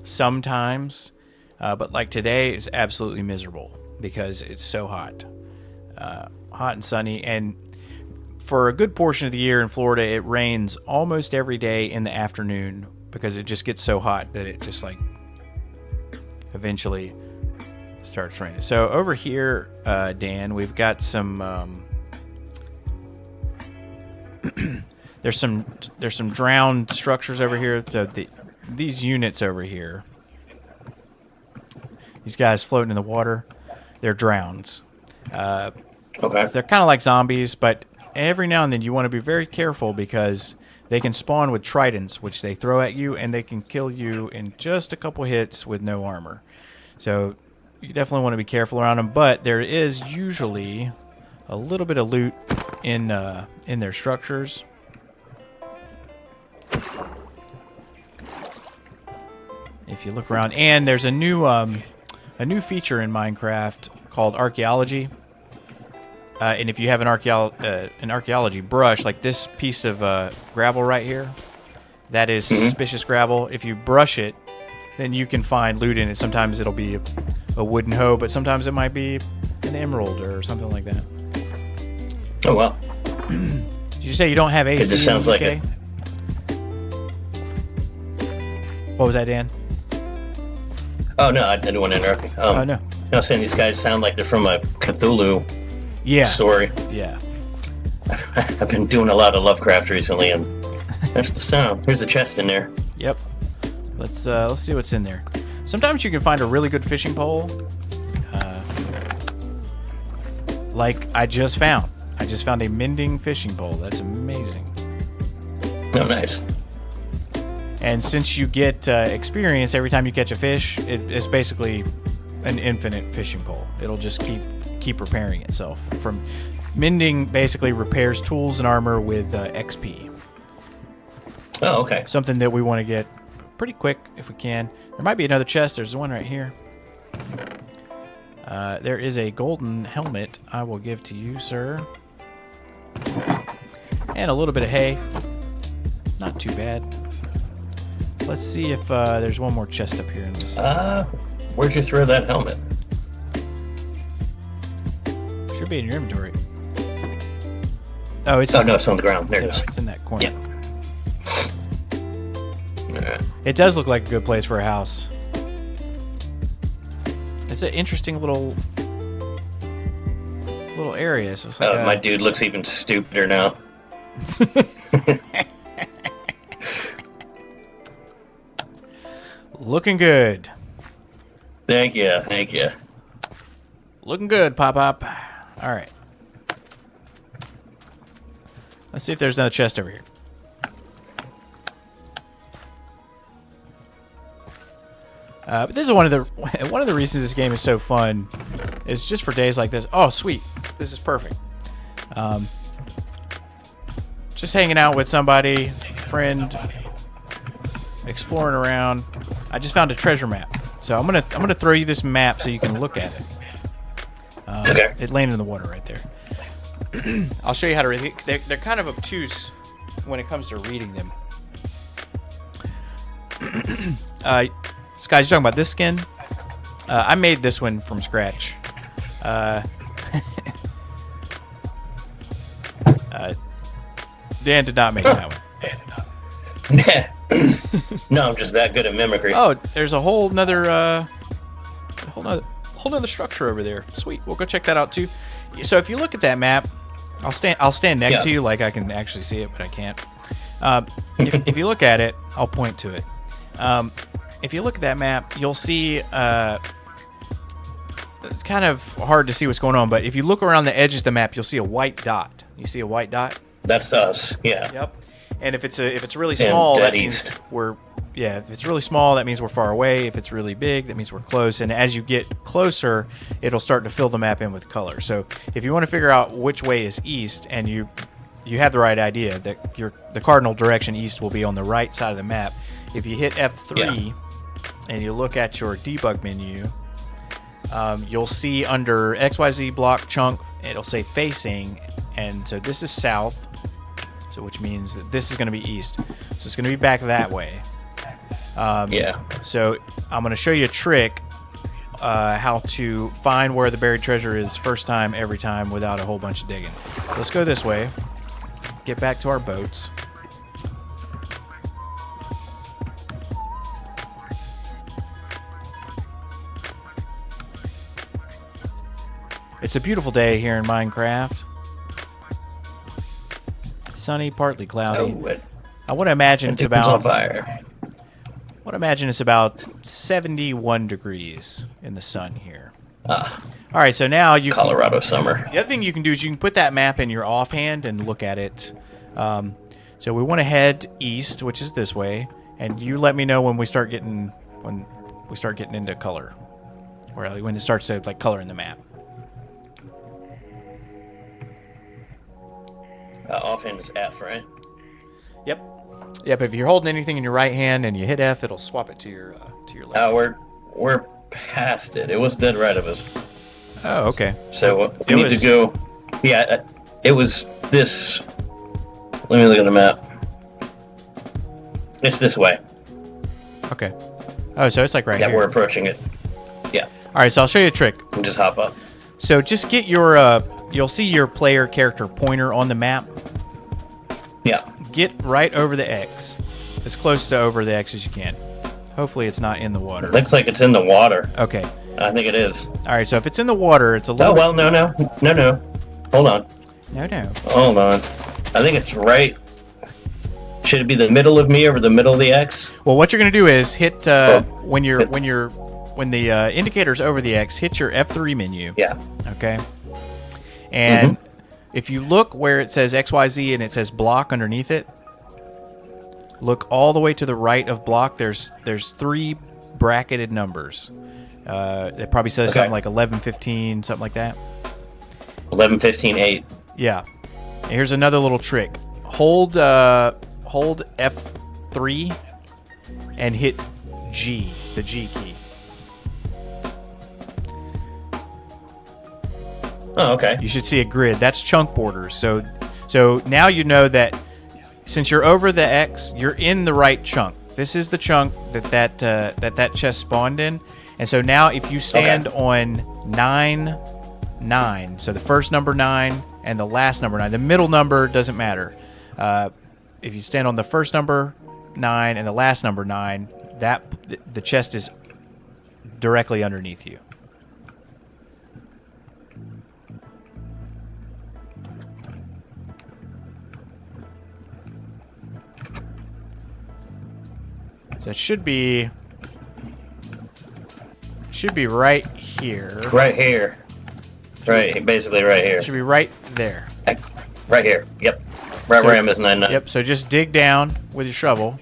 sometimes, but like today is absolutely miserable because it's so hot. Hot and sunny, and for a good portion of the year in Florida, it rains almost every day in the afternoon because it just gets so hot that it just like eventually starts raining. So over here, Dan, we've got some there's some drowned structures over here. These units over here, these guys floating in the water, they're drowns. Okay. They're kind of like zombies, but every now and then you want to be very careful because they can spawn with tridents, which they throw at you, and they can kill you in just a couple hits with no armor. So you definitely want to be careful around them, but there is usually a little bit of loot in their structures. If you look around, and there's a new feature in Minecraft called archaeology. And if you have an archaeology brush, like this piece of gravel right here, that is suspicious gravel. If you brush it, then you can find loot in it. Sometimes it'll be a wooden hoe, but sometimes it might be an emerald or something like that. Oh, wow. Did you say you don't have AC? It just sounds like it. What was that, Dan? Oh, no, I didn't want to interrupt you. Oh, no. I was saying these guys sound like they're from a Cthulhu story. Yeah. I've been doing a lot of Lovecraft recently, and that's the sound. There's a chest in there. Yep. Let's see what's in there. Sometimes you can find a really good fishing pole, like I just found. I just found a mending fishing pole. That's amazing. Oh, nice. And since you get experience every time you catch a fish, it's basically an infinite fishing pole. It'll just keep repairing itself. From mending basically repairs tools and armor with XP. Oh, okay. Something that we want to get pretty quick if we can. There might be another chest. There's one right here. There is a golden helmet I will give to you, sir. And a little bit of hay. Not too bad. Let's see if there's one more chest up here in this side. Where'd you throw that helmet? Should be in your inventory. Oh, it's... Oh, no, it's on the ground. There it is. It's in that corner. Yeah. All right. It does look like a good place for a house. It's an interesting little area. So it's like my dude looks even stupider now. Looking good. Thank you. Looking good, Pop. All right. Let's see if there's another chest over here. But this is one of the reasons this game is so fun. Is just for days like this. Oh, sweet! This is perfect. Just hanging out with somebody friend exploring around. I just found a treasure map. So I'm gonna throw you this map so you can look at it. Okay. It landed in the water right there. I'll show you how to read it. They're kind of obtuse when it comes to reading them. Guys, you're talking about this skin? I made this one from scratch. Dan did not make that one. No, I'm just that good at mimicry. Oh, there's a whole nother structure over there. Sweet, we'll go check that out too. So if you look at that map, I'll stand next to you like I can actually see it, but I can't. If you look at it, I'll point to it. If you look at that map, you'll see. It's kind of hard to see what's going on, but if you look around the edges of the map, you'll see a white dot. You see a white dot? That's us. Yeah. Yep. And if it's really small, that means east. if it's really small, that means we're far away. If it's really big, that means we're close. And as you get closer, it'll start to fill the map in with color. So if you want to figure out which way is east, and you have the right idea that the cardinal direction east will be on the right side of the map. If you hit F3 and you look at your debug menu, you'll see under XYZ block chunk, it'll say facing, and so this is south. So which means that this is going to be east. So it's going to be back that way. So I'm going to show you a trick how to find where the buried treasure is first time, every time, without a whole bunch of digging. Let's go this way. Get back to our boats. It's a beautiful day here in Minecraft. Sunny, partly cloudy. I want to imagine it's about. I want to imagine it's about 71 degrees in the sun here. All right, so now you. Colorado summer. The other thing you can do is you can put that map in your offhand and look at it. So we want to head east, which is this way, and you let me know when we start getting into color, or when it starts to like color in the map. Offhand is F, right? Yep. If you're holding anything in your right hand and you hit F, it'll swap it to your left. We're past it. It was dead right of us. Oh, okay. So we need to go. Yeah, it was this. Let me look at the map. It's this way. Okay. Oh, so it's like right here. Yeah, we're approaching it. Yeah. All right, so I'll show you a trick. And just hop up. So just get your you'll see your player character pointer on the map. Yeah. Get right over the X, as close to over the X as you can. Hopefully it's not in the water. It looks like it's in the water. Okay. I think it is. All right, so if it's in the water, it's a little. Oh well, no. Hold on. No. Hold on. I think it's right. Should it be the middle of me over the middle of the X? Well, what you're gonna do is hit when the indicator's over the X, hit your F3 menu. Yeah. Okay. And if you look where it says XYZ and it says block underneath it, look all the way to the right of block. There's 3 bracketed numbers. It probably says something like 1115, something like that. 11:15:8. Yeah. And here's another little trick. Hold F3 and hit G, the G key. Oh, okay. You should see a grid. That's chunk borders. So now you know that since you're over the X, you're in the right chunk. This is the chunk that chest spawned in. And so now if you stand on 9, so the first number 9 and the last number 9, the middle number doesn't matter. If you stand on the first number 9 and the last number 9, the chest is directly underneath you. So it should be right here. Right here. Right, basically right here. It should be right there. Right here. Yep. Right where I am is 9. Yep. So just dig down with your shovel.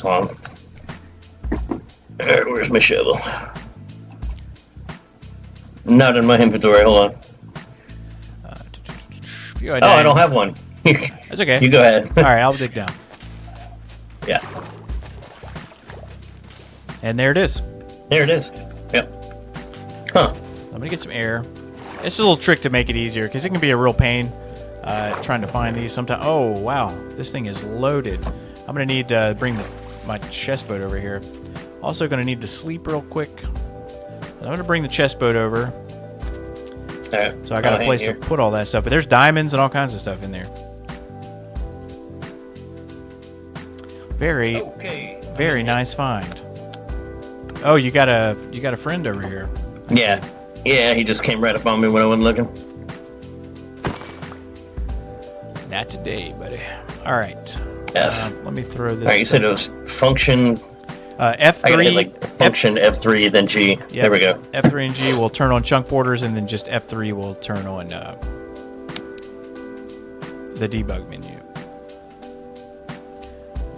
Hold on. Where's my shovel? Not in my inventory. Hold on. I don't have one. That's okay. You go ahead. All right, I'll dig down. Yeah. And there it is. There it is. Yep. Huh. I'm gonna get some air. It's a little trick to make it easier because it can be a real pain trying to find these sometimes. Oh wow, this thing is loaded. I'm gonna need to bring my chest boat over here. Also gonna need to sleep real quick. I'm gonna bring the chest boat over. All right. So I got a place to put all that stuff. But there's diamonds and all kinds of stuff in there. Very nice find. Oh, you got a friend over here. Yeah. Yeah, he just came right up on me when I wasn't looking. Not today, buddy. All right. F. Let me throw this. All right, you said it was function. F3. I gotta hit, like, function F3, then G. Yep. There we go. F3 and G will turn on chunk borders, and then just F3 will turn on the debug menu.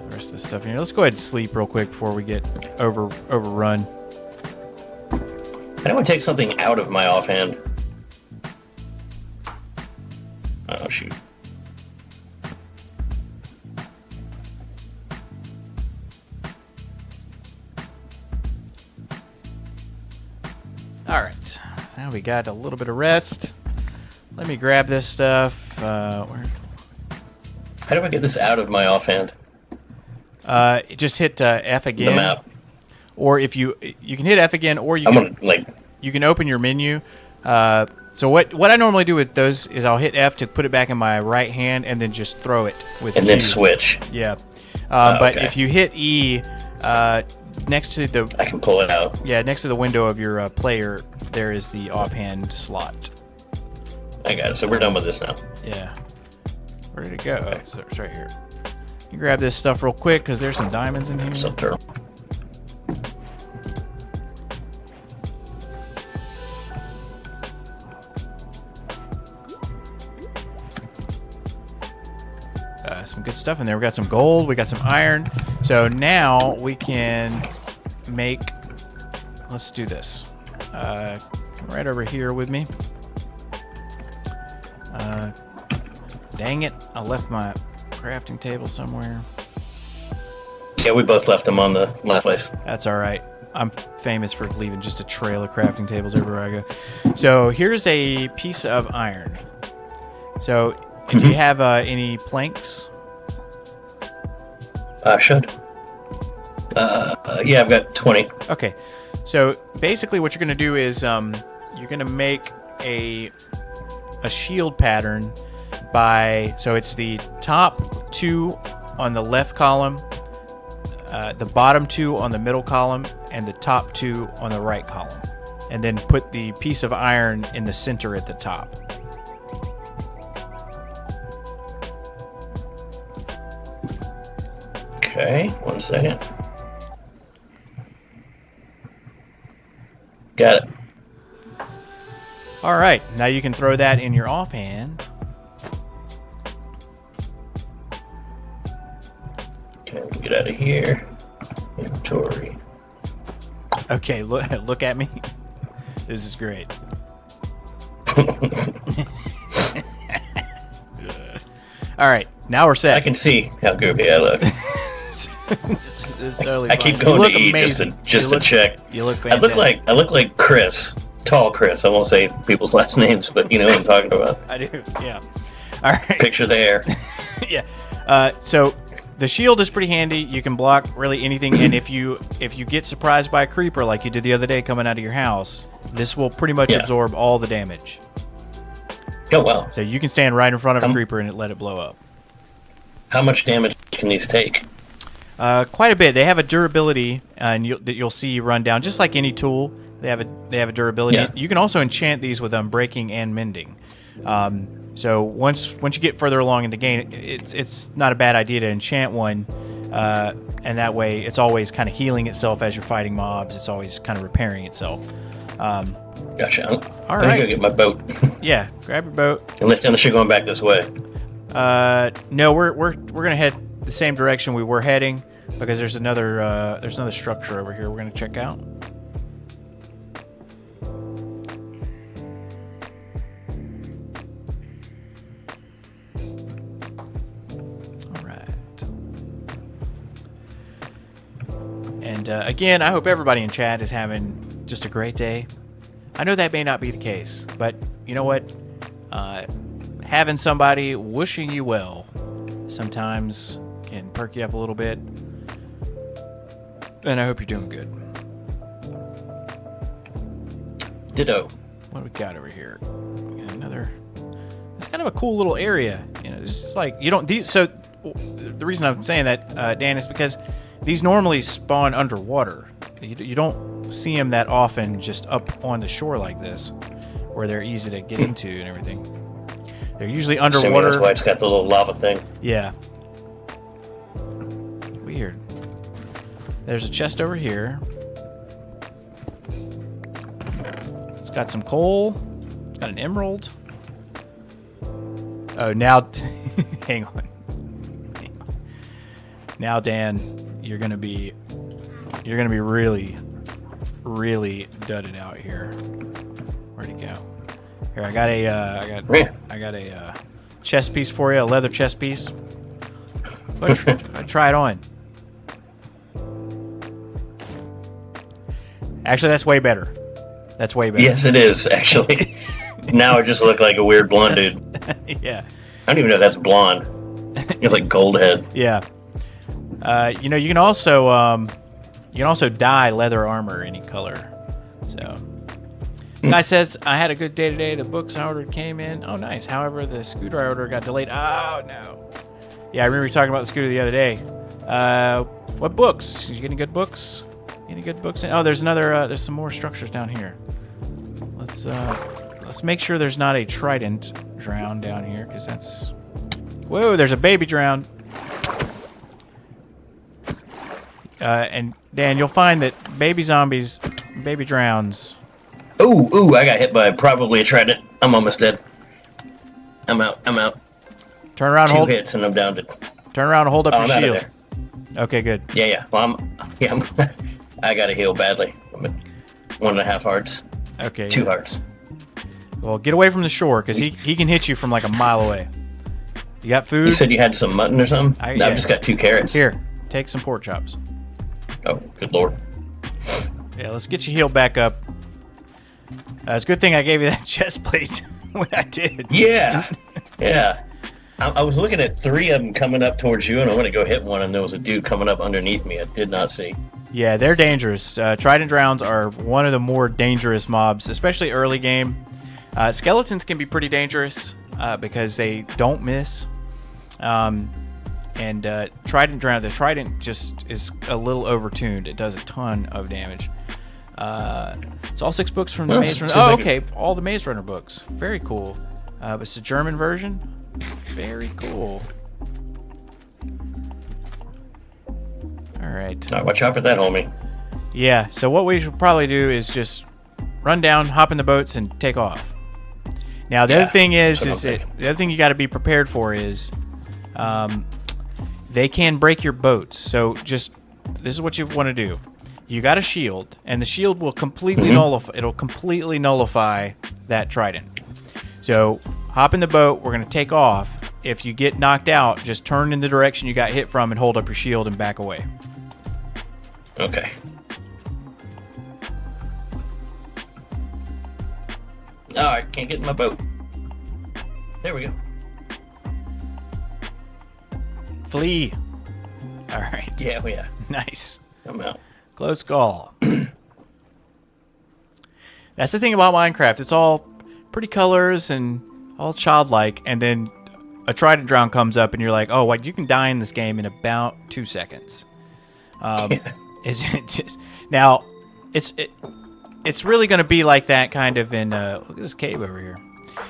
The rest of the stuff in here. Let's go ahead and sleep real quick before we get overrun. I want to take something out of my offhand. Oh, shoot. All right. Now we got a little bit of rest. Let me grab this stuff. Where? How do I get this out of my offhand? Just hit F again. The map. Or if you can hit F again, or you can open your menu. So what I normally do with those is I'll hit F to put it back in my right hand and then just throw it with and Q. then switch. Yeah. But okay. if you hit E next to the I can pull it out. Yeah, next to the window of your player, there is the offhand slot. I got it. So we're done with this now. Yeah. Where did it go? Oh, so it's right here. You grab this stuff real quick because there's some diamonds in here. Subturtle. Some good stuff in there. We got some gold. We got some iron. So now we can make. Let's do this. Come right over here with me. Dang it! I left my crafting table somewhere. Yeah, we both left them on the last place. That's all right. I'm famous for leaving just a trail of crafting tables everywhere I go. So here's a piece of iron. So if you have any planks? Should. Yeah, I've got 20. Okay. So basically what you're going to do is you're going to make a shield pattern by, so it's the top two on the left column, the bottom two on the middle column, and the top two on the right column. And then put the piece of iron in the center at the top. Okay, 1 second. Got it. All right, now you can throw that in your offhand. Okay, get out of here. Inventory. Okay, look at me. This is great. All right, now we're set. I can see how goofy I look. it's totally I fine. keep going to eat amazing. just to check. You look I fantastic. look like Chris, tall Chris. I won't say people's last names, but you know what I'm talking about. I do. Yeah. All right. Picture there. Yeah. So the shield is pretty handy. You can block really anything, and if you get surprised by a creeper like you did the other day coming out of your house, this will pretty much absorb all the damage. Oh well. So you can stand right in front of a creeper and let it blow up. How much damage can these take? Quite a bit. They have a durability, and that you'll see run down just like any tool. They have a durability. Yeah. You can also enchant these with breaking and mending. So once you get further along in the game, it's not a bad idea to enchant one, and that way it's always kind of healing itself as you're fighting mobs. It's always kind of repairing itself. Gotcha. All right. right. Go get my boat. Yeah, grab your boat. Unless you're going back this way. No, we're gonna head the same direction we were heading because there's another structure over here we're gonna check out. And again, I hope everybody in chat is having just a great day. I know that may not be the case, but you know what? Having somebody wishing you well sometimes can perk you up a little bit. And I hope you're doing good. Ditto. What do we got over here? We got another. It's kind of a cool little area. You know, it's just like you don't. So the reason I'm saying that, Dan, is because these normally spawn underwater. You don't see them that often just up on the shore like this, where they're easy to get into and everything. They're usually underwater. That's why it's got the little lava thing. Yeah. Weird. There's a chest over here. It's got some coal. It's got an emerald. Oh, now... hang on. Now, Dan, you're gonna be really, really dudded out here. Where'd he go? Here, I got a chest piece for you, a leather chest piece. I try it on. Actually, that's way better. That's way better. Yes, it is, actually. Now I just look like a weird blonde dude. Yeah. I don't even know if that's blonde. It's like gold head. Yeah. You know, you can also dye leather armor any color. So this guy says, I had a good day today. The books I ordered came in. Oh, nice. However, the scooter I ordered got delayed. Oh, no. Yeah, I remember you talking about the scooter the other day. What books? Did you get any good books? Any good books? Oh, there's another. There's some more structures down here. Let's make sure there's not a trident drown down here, because that's. Whoa! There's a baby drown. And Dan, you'll find that baby zombies, baby drowns. Ooh! I got hit by probably a trident. I'm almost dead. I'm out. Turn around. Two hits and I'm down to. Turn around and hold up your I'm out of shield. there. Okay, good. Yeah. Well, I gotta heal badly. I'm at 1.5 hearts. Okay. 2 hearts. Well, get away from the shore, because he can hit you from like a mile away. You got food? You said you had some mutton or something? No, yeah. I've just got 2 carrots. Here, take some pork chops. Oh, good lord. Yeah, let's get you healed back up. It's a good thing I gave you that chest plate when I did. Yeah. I was looking at 3 of them coming up towards you, and I want to go hit one, and there was a dude coming up underneath me I did not see. Yeah, they're dangerous. Trident drowns are one of the more dangerous mobs, especially early game. Skeletons can be pretty dangerous because they don't miss. And Trident drown, the Trident just is a little overtuned. It does a ton of damage. It's all 6 books from the Maze Runner. Oh, okay, all the Maze Runner books. Very cool. It's a German version. Very cool. All right. Watch out for that, homie. Yeah, so what we should probably do is just run down, hop in the boats, and take off. Now, the other thing the other thing you got to be prepared for is they can break your boats. So this is what you want to do. You got a shield, and the shield will completely completely nullify that trident. So hop in the boat. We're going to take off. If you get knocked out, just turn in the direction you got hit from and hold up your shield and back away. Okay. Oh, I can't get in my boat. There we go. Flee. All right. Yeah. Nice. I'm out. Close call. That's the thing about Minecraft. It's all pretty colors and all childlike, and then a trident drown comes up, and you're like, "Oh, you can die in this game in about 2 seconds." It's just now, it's really going to be like that kind of in. Look at this cave over here.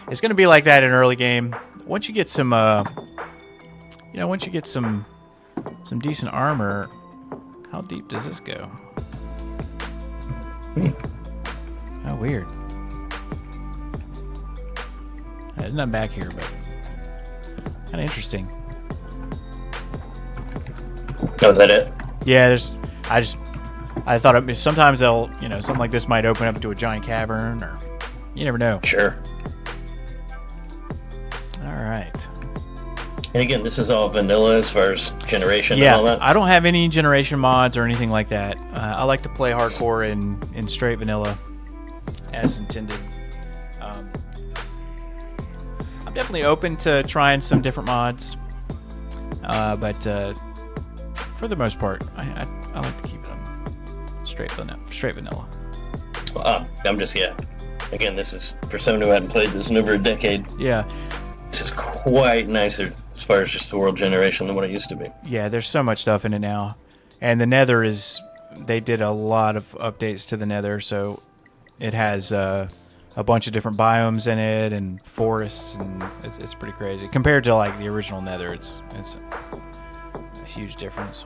It's going to be like that in early game. Once you get some, once you get some decent armor. How deep does this go? Oh, weird. There's nothing back here, but kind of interesting. Oh, is that it? Yeah, I thought sometimes they'll, something like this might open up into a giant cavern, or you never know. Sure. All right. And again, this is all vanilla as far as generation Yeah, and all that? I don't have any generation mods or anything like that. I like to play hardcore in straight vanilla, as intended. I'm definitely open to trying some different mods, but for the most part, I like to keep it on straight vanilla. I'm just, Again, this is, for someone who hadn't played this in over a decade, Yeah. this is quite nicer as far as just the world generation than what it used to be. Yeah, there's so much stuff in it now. And the Nether they did a lot of updates to the Nether, so it has a bunch of different biomes in it and forests, and it's pretty crazy. Compared to like the original Nether, it's a huge difference.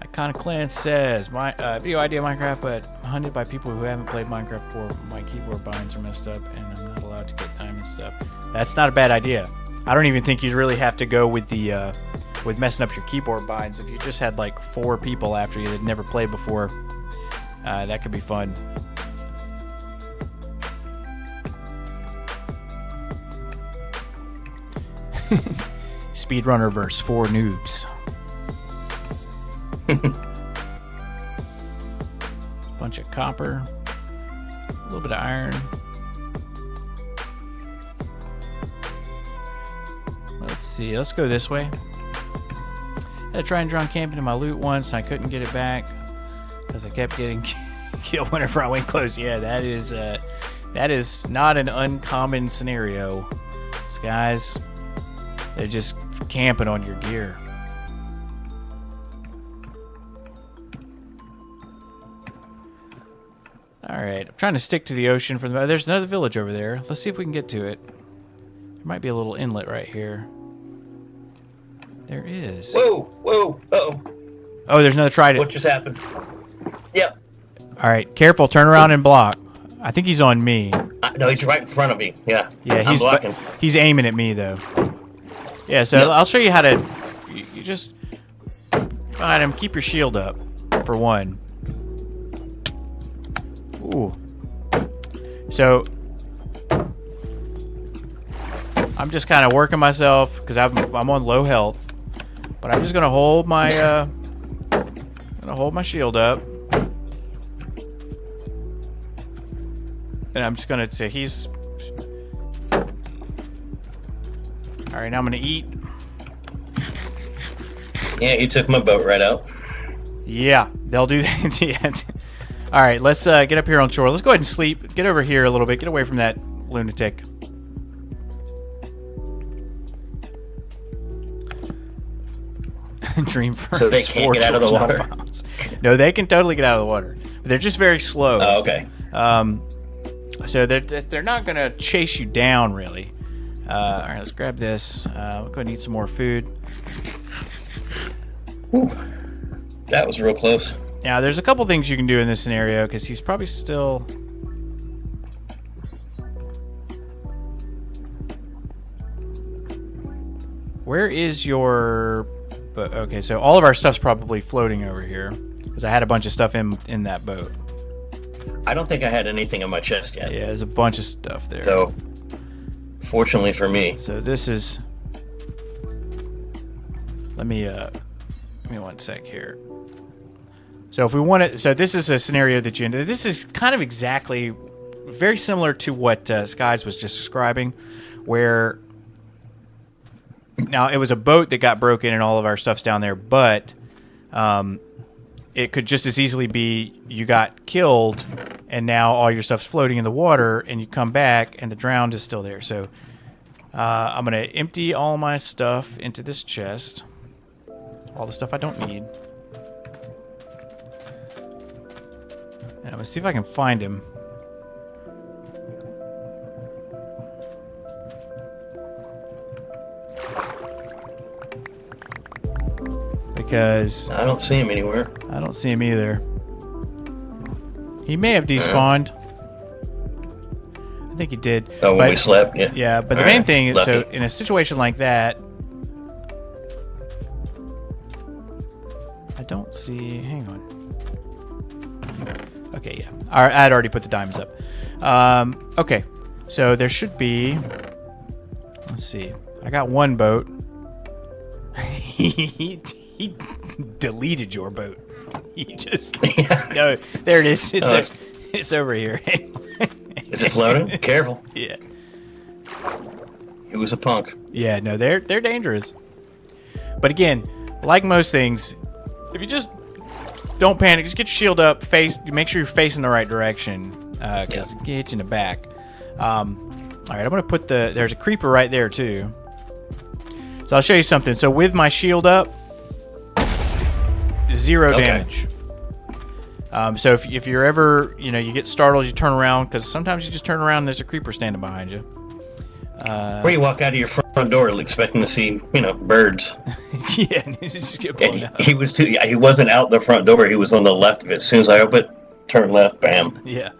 Iconic Clan says, my video idea Minecraft, but I'm hunted by people who haven't played Minecraft before. My keyboard binds are messed up, and I'm not allowed to get diamond stuff. That's not a bad idea. I don't even think you really have to go with the with messing up your keyboard binds. If you just had like 4 people after you that never played before, that could be fun. Speedrunner verse 4 noobs. Bunch of copper, a little bit of iron. Let's see, let's go this way. Had to try and drown camping in my loot once, and I couldn't get it back because I kept getting killed whenever I went close. Yeah, that is not an uncommon scenario. These guys, they're just camping on your gear. Alright, I'm trying to stick to the ocean for the... There's another village over there. Let's see if we can get to it. There might be a little inlet right here. There is. Whoa, whoa, uh-oh. Oh, there's another trident. What just happened? Yep. Alright, careful. Turn around and block. I think he's on me. No, he's right in front of me. Yeah. Yeah, I'm blocking. He's aiming at me, though. Yeah, so yep. I'll show you how to... You just... Behind him, keep your shield up, for one. Ooh. So I'm just kind of working myself because I'm on low health, but I'm just gonna hold my shield up, and I'm just gonna say he's all right. Now I'm gonna eat. Yeah, you took my boat right out. Yeah, they'll do that at the end. All right, let's get up here on shore. Let's go ahead and sleep. Get over here a little bit. Get away from that lunatic. Dream first. So they can't get out of the water? No, they can totally get out of the water. But they're just very slow. Oh, okay. So they're not going to chase you down, really. All right, let's grab this. We'll go and eat some more food. Whew. That was real close. Now, there's a couple things you can do in this scenario, because he's probably still... Where is your... Okay, so all of our stuff's probably floating over here, because I had a bunch of stuff in that boat. I don't think I had anything in my chest yet. Yeah, there's a bunch of stuff there. So, fortunately for me... So this is... Let me 1 sec here. So if we want to, so this is a scenario that you, this is kind of exactly very similar to what Skies was just describing, where now it was a boat that got broken and all of our stuff's down there, but it could just as easily be you got killed and now all your stuff's floating in the water and you come back and the drowned is still there. So I'm going to empty all my stuff into this chest, all the stuff I don't need. And I'm gonna see if I can find him. Because... I don't see him anywhere. I don't see him either. He may have despawned. I think he did. Oh, when we slept? Yeah. Yeah, but the main thing is, so in a situation like that... I don't see... Hang on. Okay, yeah. I'd already put the diamonds up. Okay, so there should be... Let's see. I got one boat. he deleted your boat. He just no. There it is. It's over here. Is it floating? Careful. Yeah. It was a punk. Yeah. No, they're dangerous. But again, like most things, if you just don't panic, just get your shield up. Make sure you're facing the right direction, because it can hit you in the back. All right, I'm gonna put there's a creeper right there too. So I'll show you something. So with my shield up, 0 damage. So if you're ever, you get startled, you turn around, because sometimes you just turn around and there's a creeper standing behind you. Or you walk out of your front door expecting to see, birds. Yeah, just get blown out. He wasn't out the front door. He was on the left of it. As soon as I open it, turn left, bam. Yeah.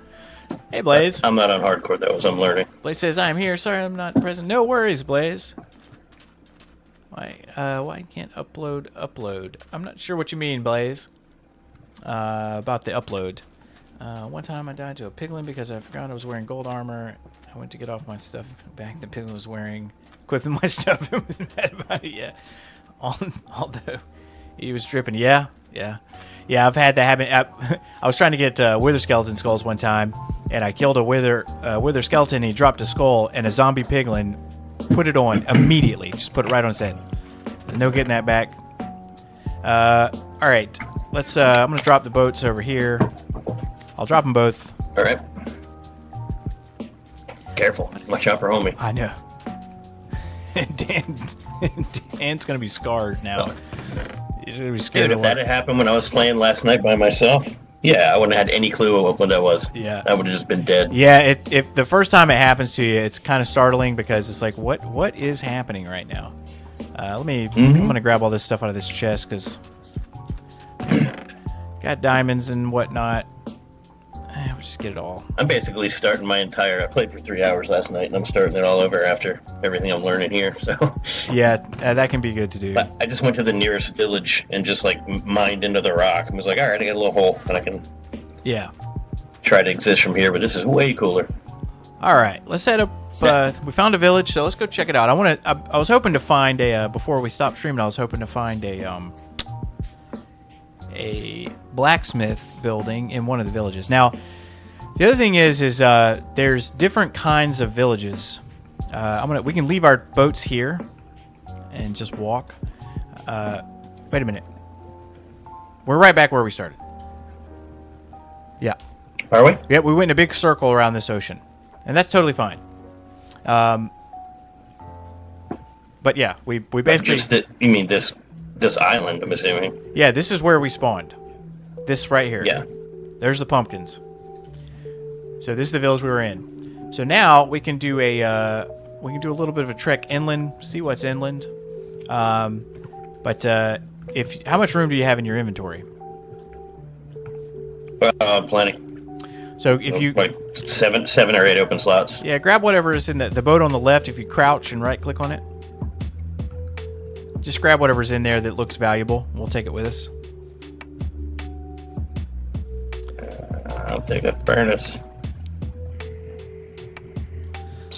Hey, Blaze. I'm not on hardcore though, as I'm learning. Blaze says, "I am here. Sorry, I'm not present." No worries, Blaze. Why can't upload? I'm not sure what you mean, Blaze. About the upload. One time I died to a piglin because I forgot I was wearing gold armor. I went to get off my stuff back. The piglin was equipping my stuff and was mad about it. Yeah. Although he was dripping. Yeah. I've had that happen. I was trying to get wither skeleton skulls one time, and I killed a wither skeleton. And he dropped a skull, and a zombie piglin put it on immediately. Just put it right on his head. No getting that back. All right. Let's. I'm gonna drop the boats over here. I'll drop them both. All right. Careful, my chopper homie. I know. Dan's gonna be scarred now. He's gonna be scared. Dude, if that had happened when I was playing last night by myself, I wouldn't have had any clue what that was. Yeah, I would have just been dead. Yeah, if the first time it happens to you, it's kind of startling because it's like, what is happening right now? I'm gonna grab all this stuff out of this chest because got diamonds and whatnot. We'll just get it all. I'm basically starting I played for 3 hours last night, and I'm starting it all over after everything I'm learning here. So yeah, that can be good to do. But I just went to the nearest village and just mined into the rock and was like, all right, I got a little hole and I can try to exist from here. But this is way cooler. All right, let's head up. We found a village, so let's go check it out. I was hoping to find before we stopped streaming, I was hoping to find a blacksmith building in one of the villages. Now, the other thing is there's different kinds of villages. We can leave our boats here and just walk. Wait a minute. We're right back where we started. Yeah. Are we? Yeah, we went in a big circle around this ocean, and that's totally fine. But yeah, we basically. You mean this island? I'm assuming. Yeah, this is where we spawned. This right here. Yeah. There's the pumpkins. So this is the village we were in. So now we can do a little bit of a trek inland, see what's inland. But how much room do you have in your inventory? Plenty. So if you like 7 or 8 open slots. Yeah, grab whatever is in the boat on the left. If you crouch and right click on it, just grab whatever's in there that looks valuable. We'll take it with us. I'll take a furnace.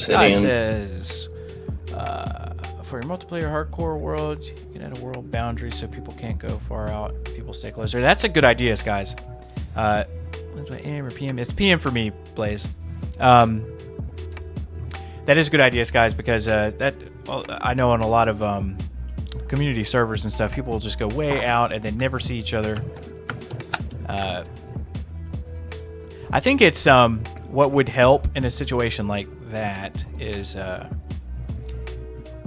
Guy says, for your multiplayer hardcore world, you can add a world boundary so people can't go far out. People stay closer. That's a good idea, guys. AM or PM? It's PM for me, Blaze. That is a good idea, guys, because I know on a lot of community servers and stuff, people will just go way out and then never see each other. I think it's what would help in a situation like that is,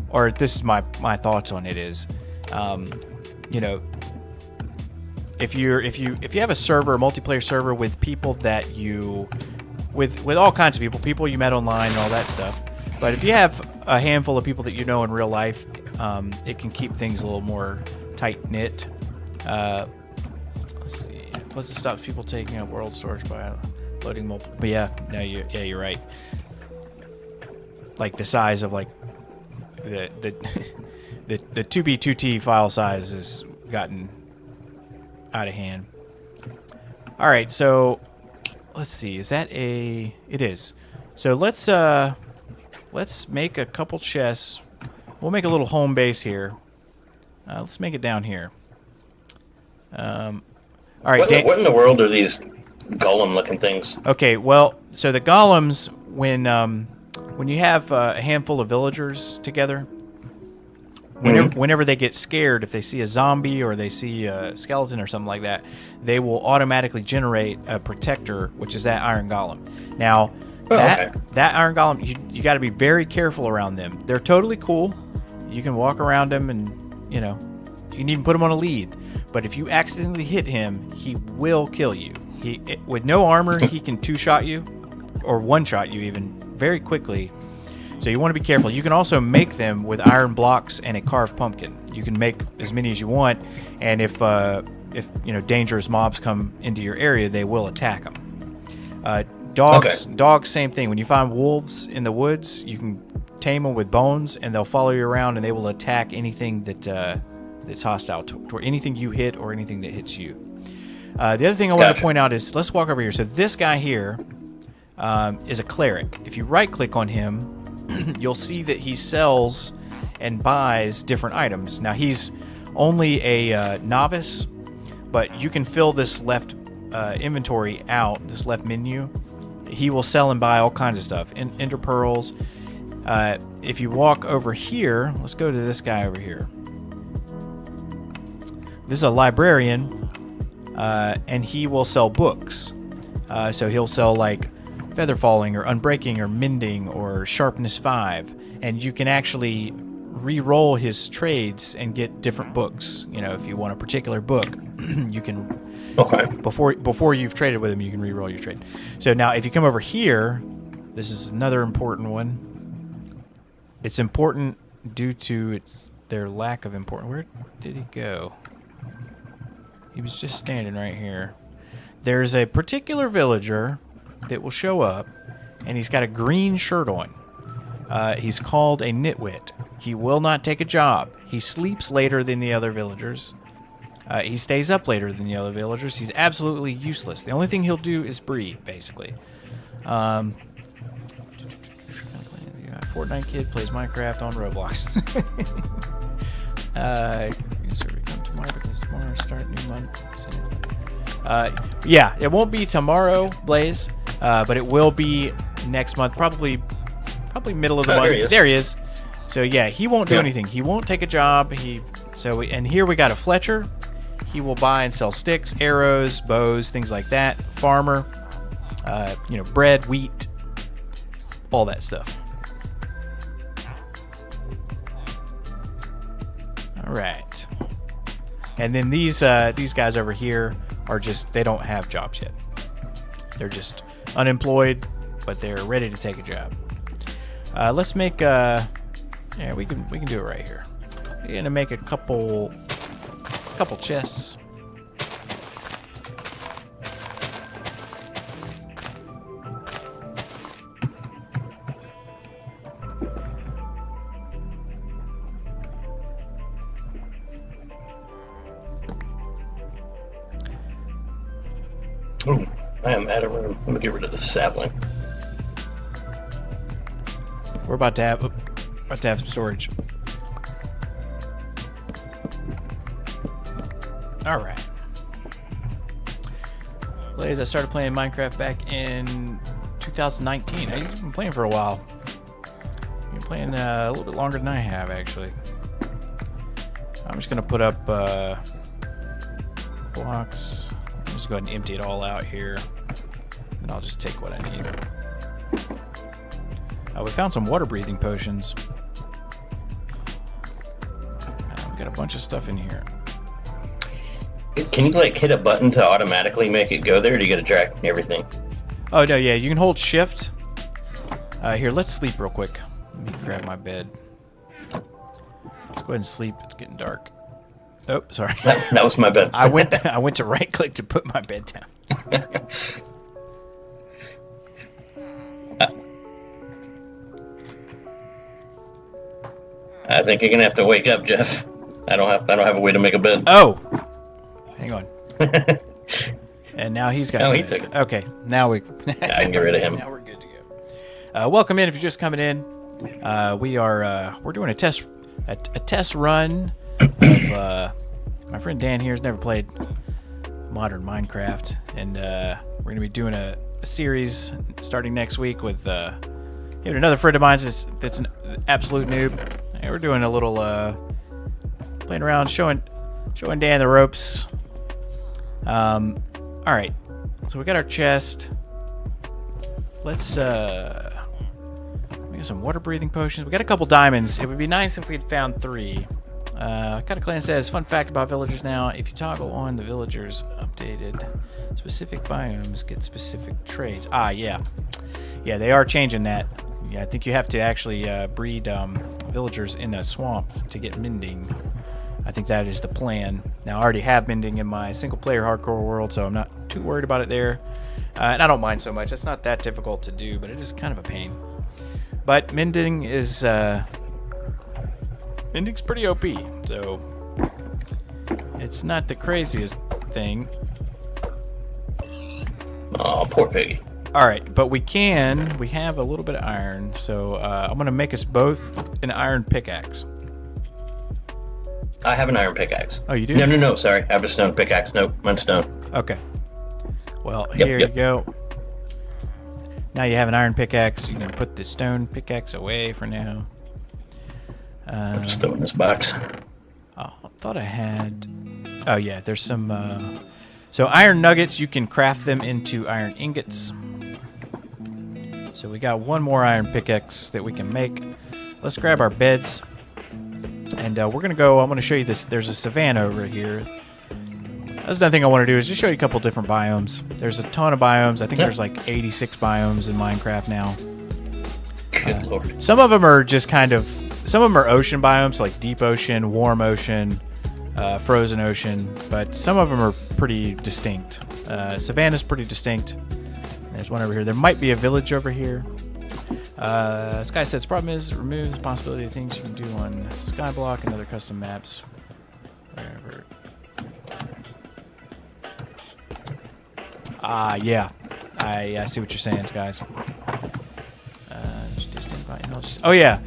or this is my thoughts on it is, if you have a server, a multiplayer server with people that with all kinds of people you met online and all that stuff, but if you have a handful of people that you know in real life, it can keep things a little more tight knit. Let's see. Plus, it stops people taking up world storage by loading multiple. But you're right. Like the size of the 2B2T file size has gotten out of hand. All right, so let's see. Is that a? It is. So let's make a couple chests we'll make a little home base here. Let's make it down here. All right. What in the world are these golem-looking things? Okay. Well, so the golems, when you have a handful of villagers together, whenever they get scared, if they see a zombie or they see a skeleton or something like that, they will automatically generate a protector, which is that iron golem. Now, that iron golem, you got to be very careful around them. They're totally cool. You can walk around them and, you can even put them on a lead. But if you accidentally hit him, he will kill you. With no armor, he can two-shot you, or one-shot you even, very quickly. So you want to be careful. You can also make them with iron blocks and a carved pumpkin. You can make as many as you want, and if dangerous mobs come into your area, they will attack them. Dogs, same thing. When you find wolves in the woods, you can tame them with bones, and they'll follow you around, and they will attack anything that's hostile toward anything you hit or anything that hits you. The other thing I want to point out is, let's walk over here. So this guy here is a cleric. If you right-click on him, you'll see that he sells and buys different items. Now, he's only a novice, but you can fill this left inventory out, this left menu. He will sell and buy all kinds of stuff, ender pearls. If you walk over here, let's go to this guy over here. This is a librarian, and he will sell books. So he'll sell like feather falling or unbreaking or mending or sharpness 5, and you can actually re-roll his trades and get different books. If you want a particular book, you can before you've traded with him, you can re-roll your trade. So now if you come over here, this is another important one. It's important due to their lack of importance. Where did he go? He was just standing right here. There's a particular villager that will show up, and he's got a green shirt on. He's called a nitwit. He will not take a job. He sleeps later than the other villagers. He stays up later than the other villagers. He's absolutely useless. The only thing he'll do is breed, basically. Fortnite kid plays Minecraft on Roblox. Tomorrow start new month. Yeah, it won't be tomorrow, Blaze, but it will be next month, probably middle of the month. There he is. So yeah, he won't do anything. He won't take a job. And here we got a Fletcher. He will buy and sell sticks, arrows, bows, things like that. Farmer, bread, wheat, all that stuff. All right. And then these guys over here are they don't have jobs yet. They're just unemployed, but they're ready to take a job. Let's make we can do it right here. We're gonna make a couple chests. Ooh, I am out of room. Let me get rid of the sapling. We're about to have some storage. All right. Blaze, I started playing Minecraft back in 2019. I've been playing for a while. You've been playing a little bit longer than I have, actually. I'm just gonna put up blocks. Just go ahead and empty it all out here, and I'll just take what I need. We found some water breathing potions. We got a bunch of stuff in here. Can you hit a button to automatically make it go there, or do you got to drag everything? Oh no, yeah, you can hold shift. Here, let's sleep real quick. Let me grab my bed. Let's go ahead and sleep. It's getting dark. Oh, sorry. That was my bed. I went to right click to put my bed down. I think you're gonna have to wake up, Jeff. I don't have a way to make a bed. Oh, hang on. And now he's got. Oh, he took it. Okay, now we. I can get rid of him. Now we're good to go. Welcome in if you're just coming in. We're doing a test a test run of my friend Dan here has never played modern Minecraft, and we're gonna be doing a series starting next week with even another friend of mine that's an absolute noob. And we're doing a little playing around, showing Dan the ropes. All right, so we got our chest. Let's we got some water breathing potions. We got a couple diamonds. It would be nice if we'd found 3. Kind of Clan says, fun fact about villagers now, if you toggle on the villagers updated specific biomes, get specific trades. Yeah, they are changing that. Yeah, I think you have to actually breed villagers in a swamp to get mending. I think that is the plan. Now, I already have mending in my single-player hardcore world, so I'm not too worried about it there. And I don't mind so much. It's not that difficult to do, but it is kind of a pain. But mending is... mending's pretty OP, so... it's not the craziest thing. Oh, poor piggy. Alright, but we have a little bit of iron, so I'm going to make us both an iron pickaxe. I have an iron pickaxe. Oh, you do? No, sorry. I have a stone pickaxe. Nope, mine's stone. Okay. Well, here you go. Now you have an iron pickaxe. You can put the stone pickaxe away for now. I'm just throwing this box. Oh, I thought I had... oh, yeah, there's some... so iron nuggets, you can craft them into iron ingots. So we got one more iron pickaxe that we can make. Let's grab our beds. And we're going to go... I'm going to show you this. There's a savanna over here. That's another thing I want to do is just show you a couple different biomes. There's a ton of biomes. I think there's like 86 biomes in Minecraft now. Good lord. Some of them are just kind of... some of them are ocean biomes, like deep ocean, warm ocean, frozen ocean. But some of them are pretty distinct. Savanna's pretty distinct. There's one over here. There might be a village over here. Sky says, problem is, it removes the possibility of things you can do on Skyblock and other custom maps. Wherever. Yeah. I see what you're saying, guys. Oh, yeah.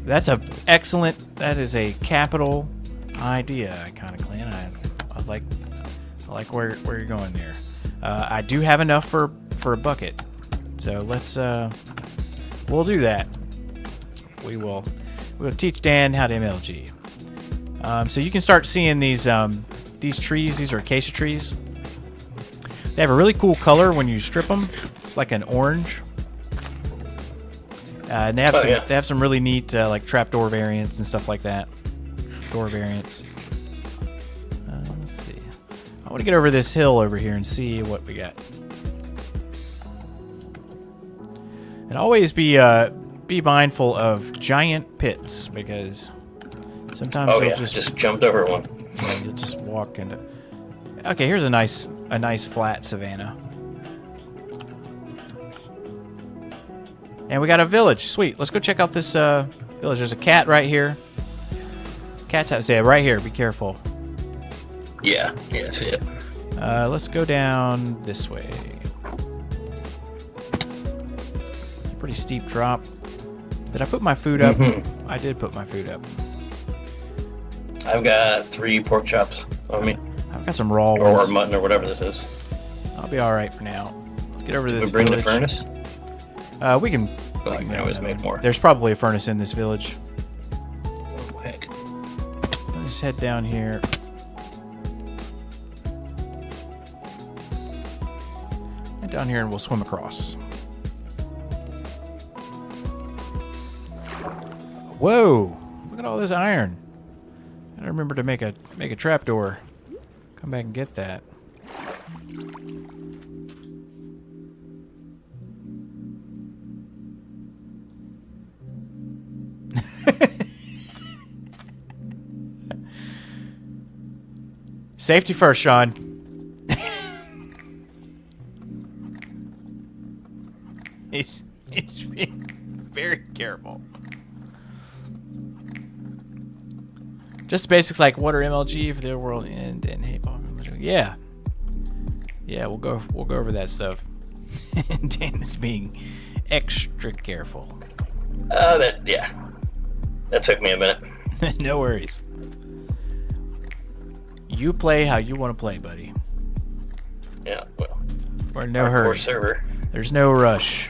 That's a excellent, that is a capital idea, kind of Clan. I like where you're going there. I do have enough for a bucket. So let's, we'll do that. We'll teach Dan how to MLG. So you can start seeing these trees. These are acacia trees. They have a really cool color when you strip them. It's like an orange. And they have some really neat like trapdoor variants and stuff like that. Door variants. Let's see. I want to get over this hill over here and see what we got. And always be mindful of giant pits because sometimes you'll just jumped over one. Yeah, you'll just walk into. Okay, here's a nice flat savanna. And we got a village. Sweet. Let's go check out this village. There's a cat right here. Cat's house. Yeah, right here. Be careful. Yeah, I see it. Let's go down this way. Pretty steep drop. Did I put my food up? Mm-hmm. I did put my food up. I've got 3 pork chops on me. I've got some raw ones. Or mutton or whatever this is. I'll be all right for now. Let's get over to this bring village. The furnace? We can always make more. There's probably a furnace in this village. Oh, heck. Let's head down here. Head down here and we'll swim across. Whoa! Look at all this iron. I gotta remember to make a trapdoor. Come back and get that. Safety first, Sean. He's being very careful. Just the basics like water MLG for the world and hey, yeah, we'll go over that stuff. Dan is being extra careful. That's That took me a minute. No worries. You play how you want to play, buddy. Yeah, well. We're in no hurry. Server. There's no rush.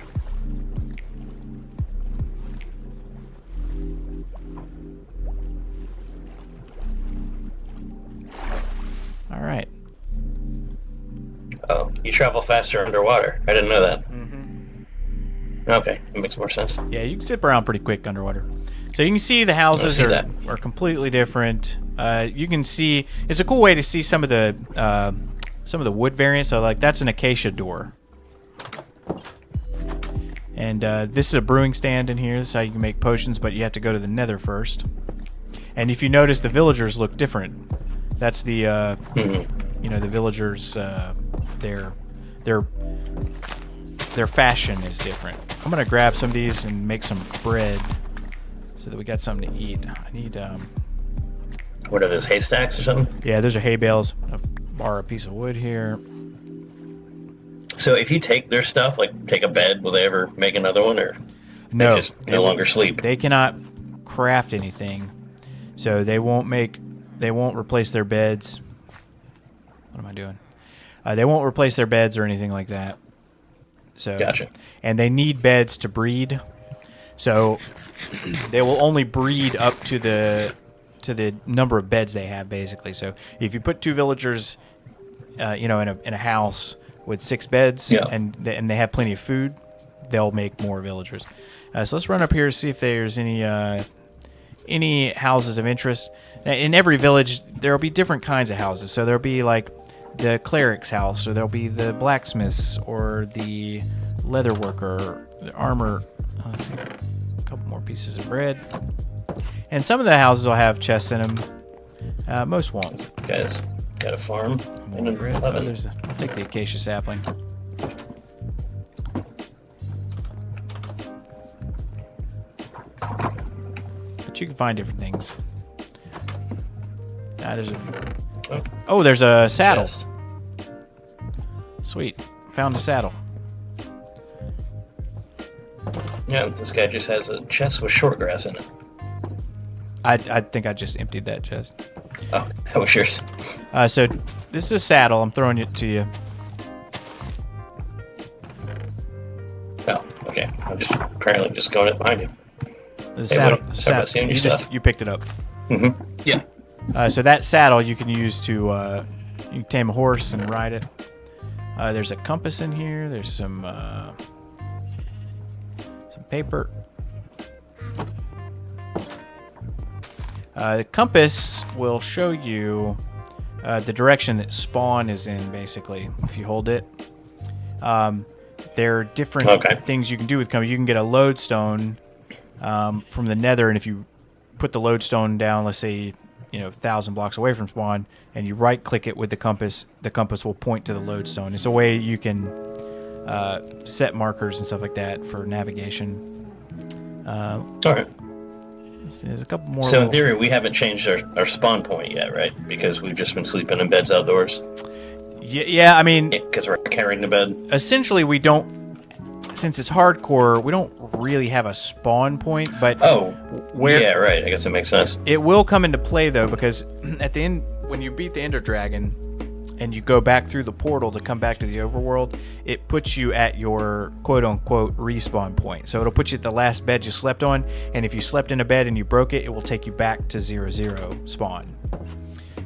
All right. Oh, you travel faster underwater. I didn't know that. Mm-hmm. Okay, that makes more sense. Yeah, you can zip around pretty quick underwater. So you can see the houses are completely different. You can see it's a cool way to see some of the wood variants. So like that's an acacia door, and this is a brewing stand in here. This is how you can make potions, but you have to go to the Nether first. And if you notice, the villagers look different. That's the you know, the villagers their fashion is different. I'm gonna grab some of these and make some bread so that we got something to eat. I need What are those, haystacks or something? yeah, those are hay bales. I'll borrow a piece of wood here. So if you take their stuff, like take a bed, will they ever make another one, or No, they just no longer sleep? They cannot craft anything, so they won't replace their beds. What am I doing? They won't replace their beds or anything like that. So, Gotcha. And they need beds to breed, so they will only breed up to the number of beds they have, basically. So if you put 2 villagers, you know, in a house with 6 beds, yeah, and they have plenty of food, they'll make more villagers. So let's run up here to see if there's any houses of interest. In every village, there will be different kinds of houses. So there'll be like the cleric's house, or there'll be the blacksmith's, or the leather worker, the armor. Let's see, a couple more pieces of bread. And some of the houses will have chests in them. Most won't. Guys, got a farm. More bread. Oh, I'll take the acacia sapling. But you can find different things. There's a there's a saddle. Chest. Sweet, found a saddle. Yeah, this guy just has a chest with short grass in it. I think I just emptied that chest. Oh, that was yours. So this is a saddle. I'm throwing it to you. Oh, okay. I'm just apparently just going up behind you. The saddle. Sorry about seeing your stuff. You picked it up. Mm-hmm. Yeah. So that saddle you can use to you can tame a horse and ride it. There's a compass in here. There's some paper. The compass will show you the direction that spawn is in, basically, if you hold it. There are different things you can do with compass. You can get a lodestone from the Nether, and if you put the lodestone down, let's say, 1,000 blocks away from spawn, and you right-click it with the compass will point to the lodestone. It's a way you can set markers and stuff like that for navigation. All right. There's a couple more. So in theory, we haven't changed our spawn point yet, right? Because we've just been sleeping in beds outdoors. Yeah, I mean, because we're carrying the bed. Essentially, we don't. Since it's hardcore, we don't really have a spawn point. But yeah, right. I guess that makes sense. It will come into play though, because at the end, when you beat the Ender Dragon, and you go back through the portal to come back to the overworld, it puts you at your quote-unquote respawn point. So it'll put you at the last bed you slept on, and if you slept in a bed and you broke it, it will take you back to 0-0 spawn.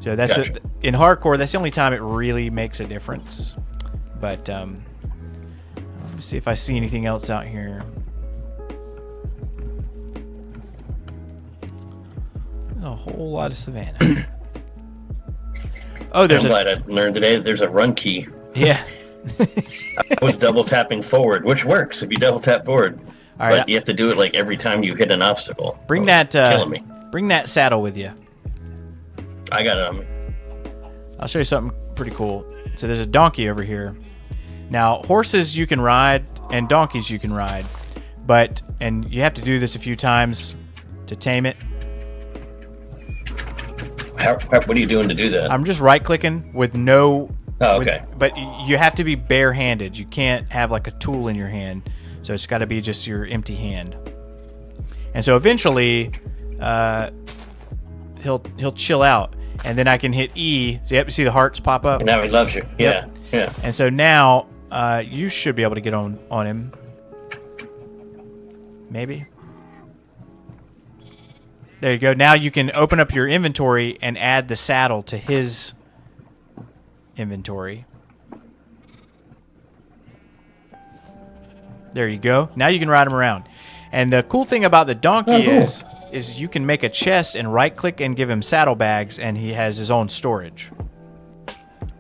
So that's gotcha. In hardcore, that's the only time it really makes a difference. But let me see if I see anything else out here. A whole lot of savannah. Oh, I'm glad I learned today that there's a run key. Yeah. I was double tapping forward, which works if you double tap forward. All right, but you have to do it like every time you hit an obstacle. Bring that killing me. Bring that saddle with you. I got it on me. I'll show you something pretty cool. So there's a donkey over here. Now, horses you can ride and donkeys you can ride, and you have to do this a few times to tame it. What are you doing to do that? I'm just right-clicking with no... Oh, okay. But you have to be bare-handed. You can't have like a tool in your hand. So it's got to be just your empty hand. And so eventually, he'll chill out, and then I can hit E. So you have to see the hearts pop up. And now he loves you. Yeah, Yep. yeah. And so now you should be able to get on him. Maybe. There you go. Now you can open up your inventory and add the saddle to his inventory. There you go. Now you can ride him around. And the cool thing about the donkey is you can make a chest and right-click and give him saddlebags, and he has his own storage.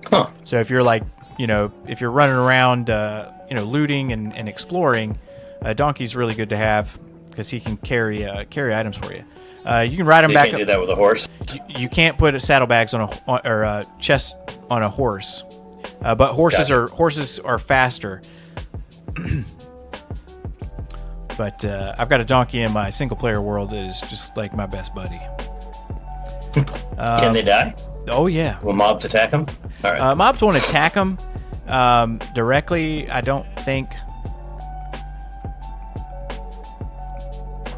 Huh. So if you're like, if you're running around, looting and exploring, a donkey's really good to have because he can carry items for you. You can ride him back. You can't do that with a horse. You can't put saddlebags on a chest on a horse, but horses are faster. But I've got a donkey in my single player world that is just like my best buddy. Can they die? Oh yeah. Will mobs attack them? All right. Mobs won't attack them directly, I don't think.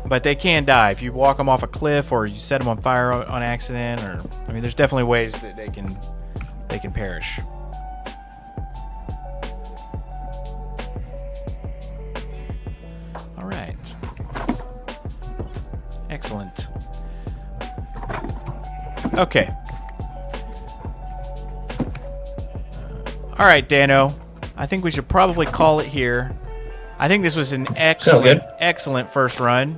But they can die if you walk them off a cliff or you set them on fire on accident. There's definitely ways that they can perish. All right. Excellent. Okay. All right, Dano. I think we should probably call it here. I think this was an excellent first run.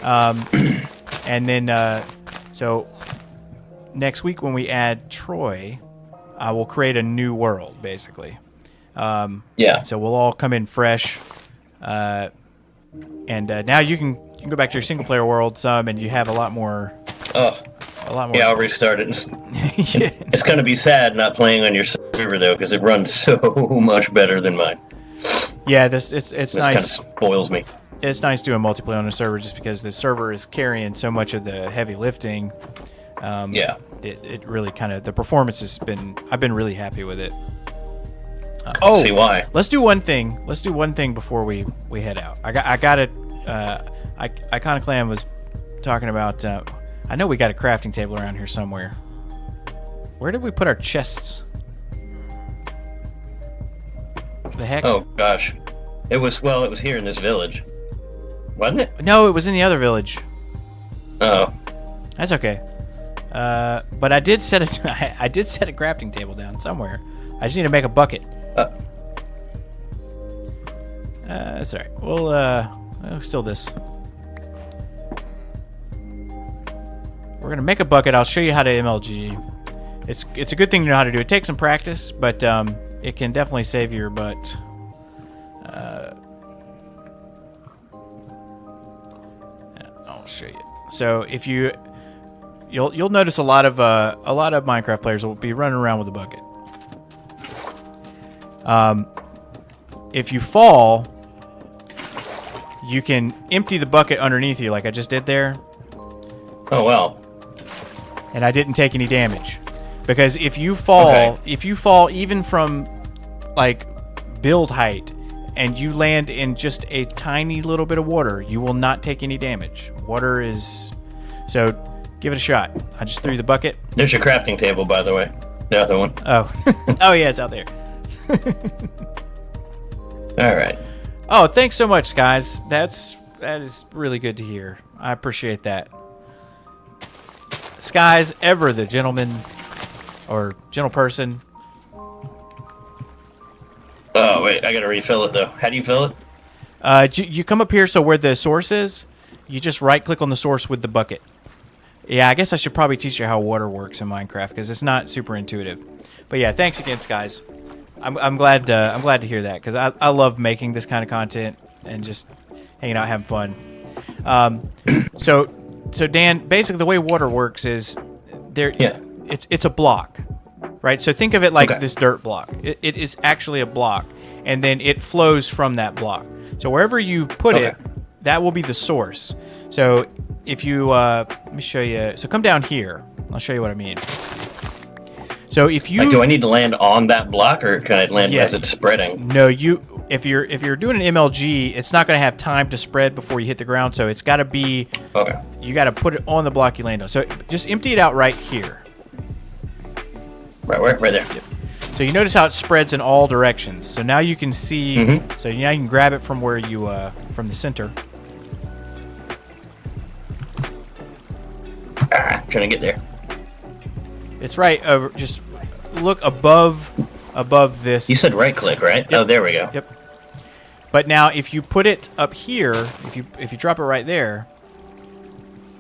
And then, so next week when we add Troy, I will create a new world, basically. Yeah. So we'll all come in fresh. And now you can go back to your single player world some, and you have a lot more. Yeah, I'll restart it. Yeah. It's going to be sad not playing on your server though, because it runs so much better than mine. Yeah, it's This nice. kind of spoils me. It's nice doing multiplayer on a server just because the server is carrying so much of the heavy lifting. Yeah. It really the performance has been. I've been really happy with it. See why? Let's do one thing. Let's do one thing before we head out. I got it. Iconic Clan was talking about. I know we got a crafting table around here somewhere. Where did we put our chests? The heck? Oh gosh, it was here in this village, wasn't it? No, it was in the other village. Oh. That's okay. But I did set a crafting table down somewhere. I just need to make a bucket. That's all right. We'll still this. We're gonna make a bucket. I'll show you how to MLG. It's a good thing to know how to do. It takes some practice, but it can definitely save your butt. I'll show you. So if you'll notice a lot of Minecraft players will be running around with a bucket. If you fall, you can empty the bucket underneath you, like I just did there. Oh well. And I didn't take any damage, because if you fall, even from like build height, and you land in just a tiny little bit of water, you will not take any damage. Water is so. Give it a shot. I just threw the bucket. There's your crafting table, by the way. The other one. Oh, oh yeah, it's out there. All right. Oh, thanks so much, guys. That is really good to hear. I appreciate that. Skies, ever the gentleman or gentle person. Oh wait, I gotta refill it though. How do you fill it? You come up here, so where the source is, you just right-click on the source with the bucket. Yeah, I guess I should probably teach you how water works in Minecraft because it's not super intuitive. But yeah, thanks again, Skies. I'm glad to hear that because I love making this kind of content and just hanging out, having fun. So Dan, basically the way water works is there. Yeah. It's a block, right? So think of it like this dirt block. It is actually a block, and then it flows from that block. So wherever you put it, that will be the source. So if you let me show you. So come down here. I'll show you what I mean. So if you do I need to land on that block, or can I land as it's spreading? No, if you're doing an MLG, it's not going to have time to spread before you hit the ground. So it's got to be. Okay. You got to put it on the block you land on. So just empty it out right here. Right there. Yep. So you notice how it spreads in all directions. So now you can see. Mm-hmm. So now you can grab it from where you from the center. Trying to get there. It's right over. Just look above this. You said right click, right? Yep. Oh, there we go. Yep. But now if you put it up here, if you drop it right there,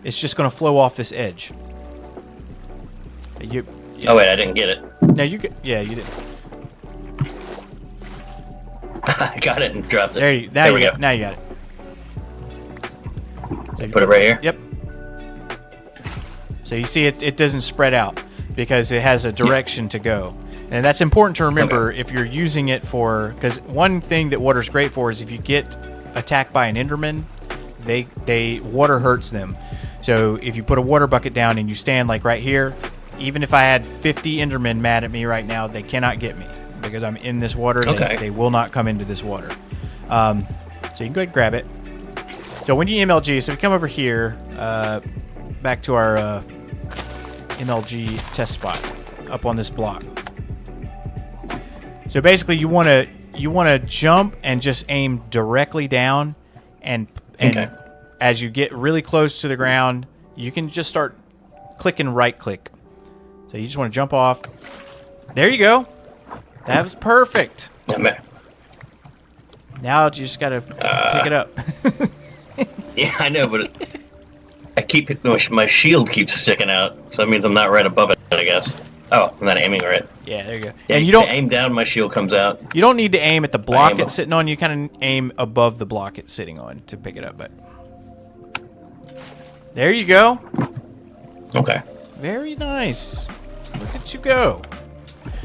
it's just going to flow off this edge. Oh wait, I didn't get it. Now you could. Yeah, you did. I got it and dropped it. There we go. Now you got it. So Put it right here. Yep. So you see it doesn't spread out because it has a direction to go. And that's important to remember if you're using it for, because one thing that water's great for is if you get attacked by an Enderman, water hurts them. So if you put a water bucket down and you stand like right here, even if I had 50 Endermen mad at me right now, they cannot get me because I'm in this water. They will not come into this water. So you can go ahead and grab it. So when you MLG, so we come over here, back to our MLG test spot up on this block. So basically, you want to jump and just aim directly down, and as you get really close to the ground, you can just start clicking right click. So you just want to jump off. There you go. That was perfect. Now you just gotta pick it up. Yeah, I know, but my shield keeps sticking out, so that means I'm not right above it, I guess. Oh, I'm not aiming right. Yeah, there you go. Yeah, and you don't aim down, my shield comes out. You don't need to aim at the block it's sitting on. You kind of aim above the block it's sitting on to pick it up. But there you go. Okay. Very nice. Look at you go.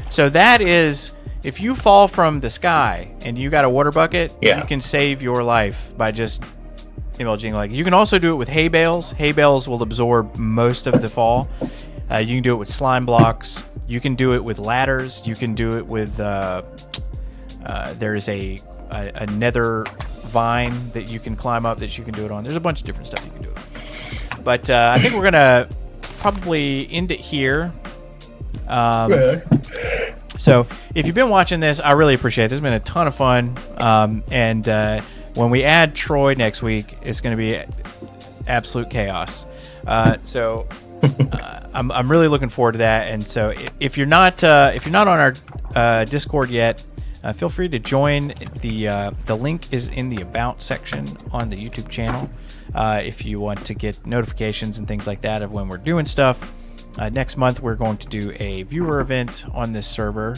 So that is, if you fall from the sky and you got a water bucket, you can save your life by just MLGing. Like, you can also do it with hay bales. Hay bales will absorb most of the fall. You can do it with slime blocks. You can do it with ladders. You can do it with there's a nether vine that you can climb up that you can do it on. There's a bunch of different stuff you can do it. But I think we're gonna probably end it here. So if you've been watching this, I really appreciate it. This has been a ton of fun. And when we add Troy next week, it's going to be absolute chaos. I'm really looking forward to that. And so if you're not on our Discord yet, feel free to join. The link is in the About section on the YouTube channel. If you want to get notifications and things like that of when we're doing stuff. Next month, we're going to do a viewer event on this server.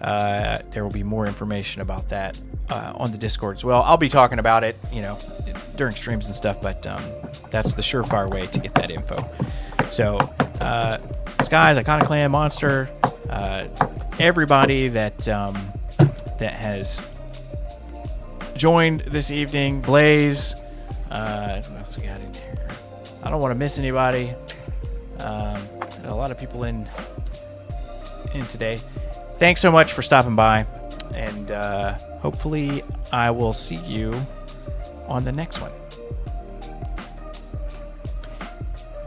There will be more information about that on the Discord as well. I'll be talking about it, during streams and stuff, but that's the surefire way to get that info. So, Skies, Iconic Clan, Monster, everybody that has joined this evening, Blaze, what else we got in here? I don't want to miss anybody. A lot of people in today. Thanks so much for stopping by, and hopefully I will see you on the next one.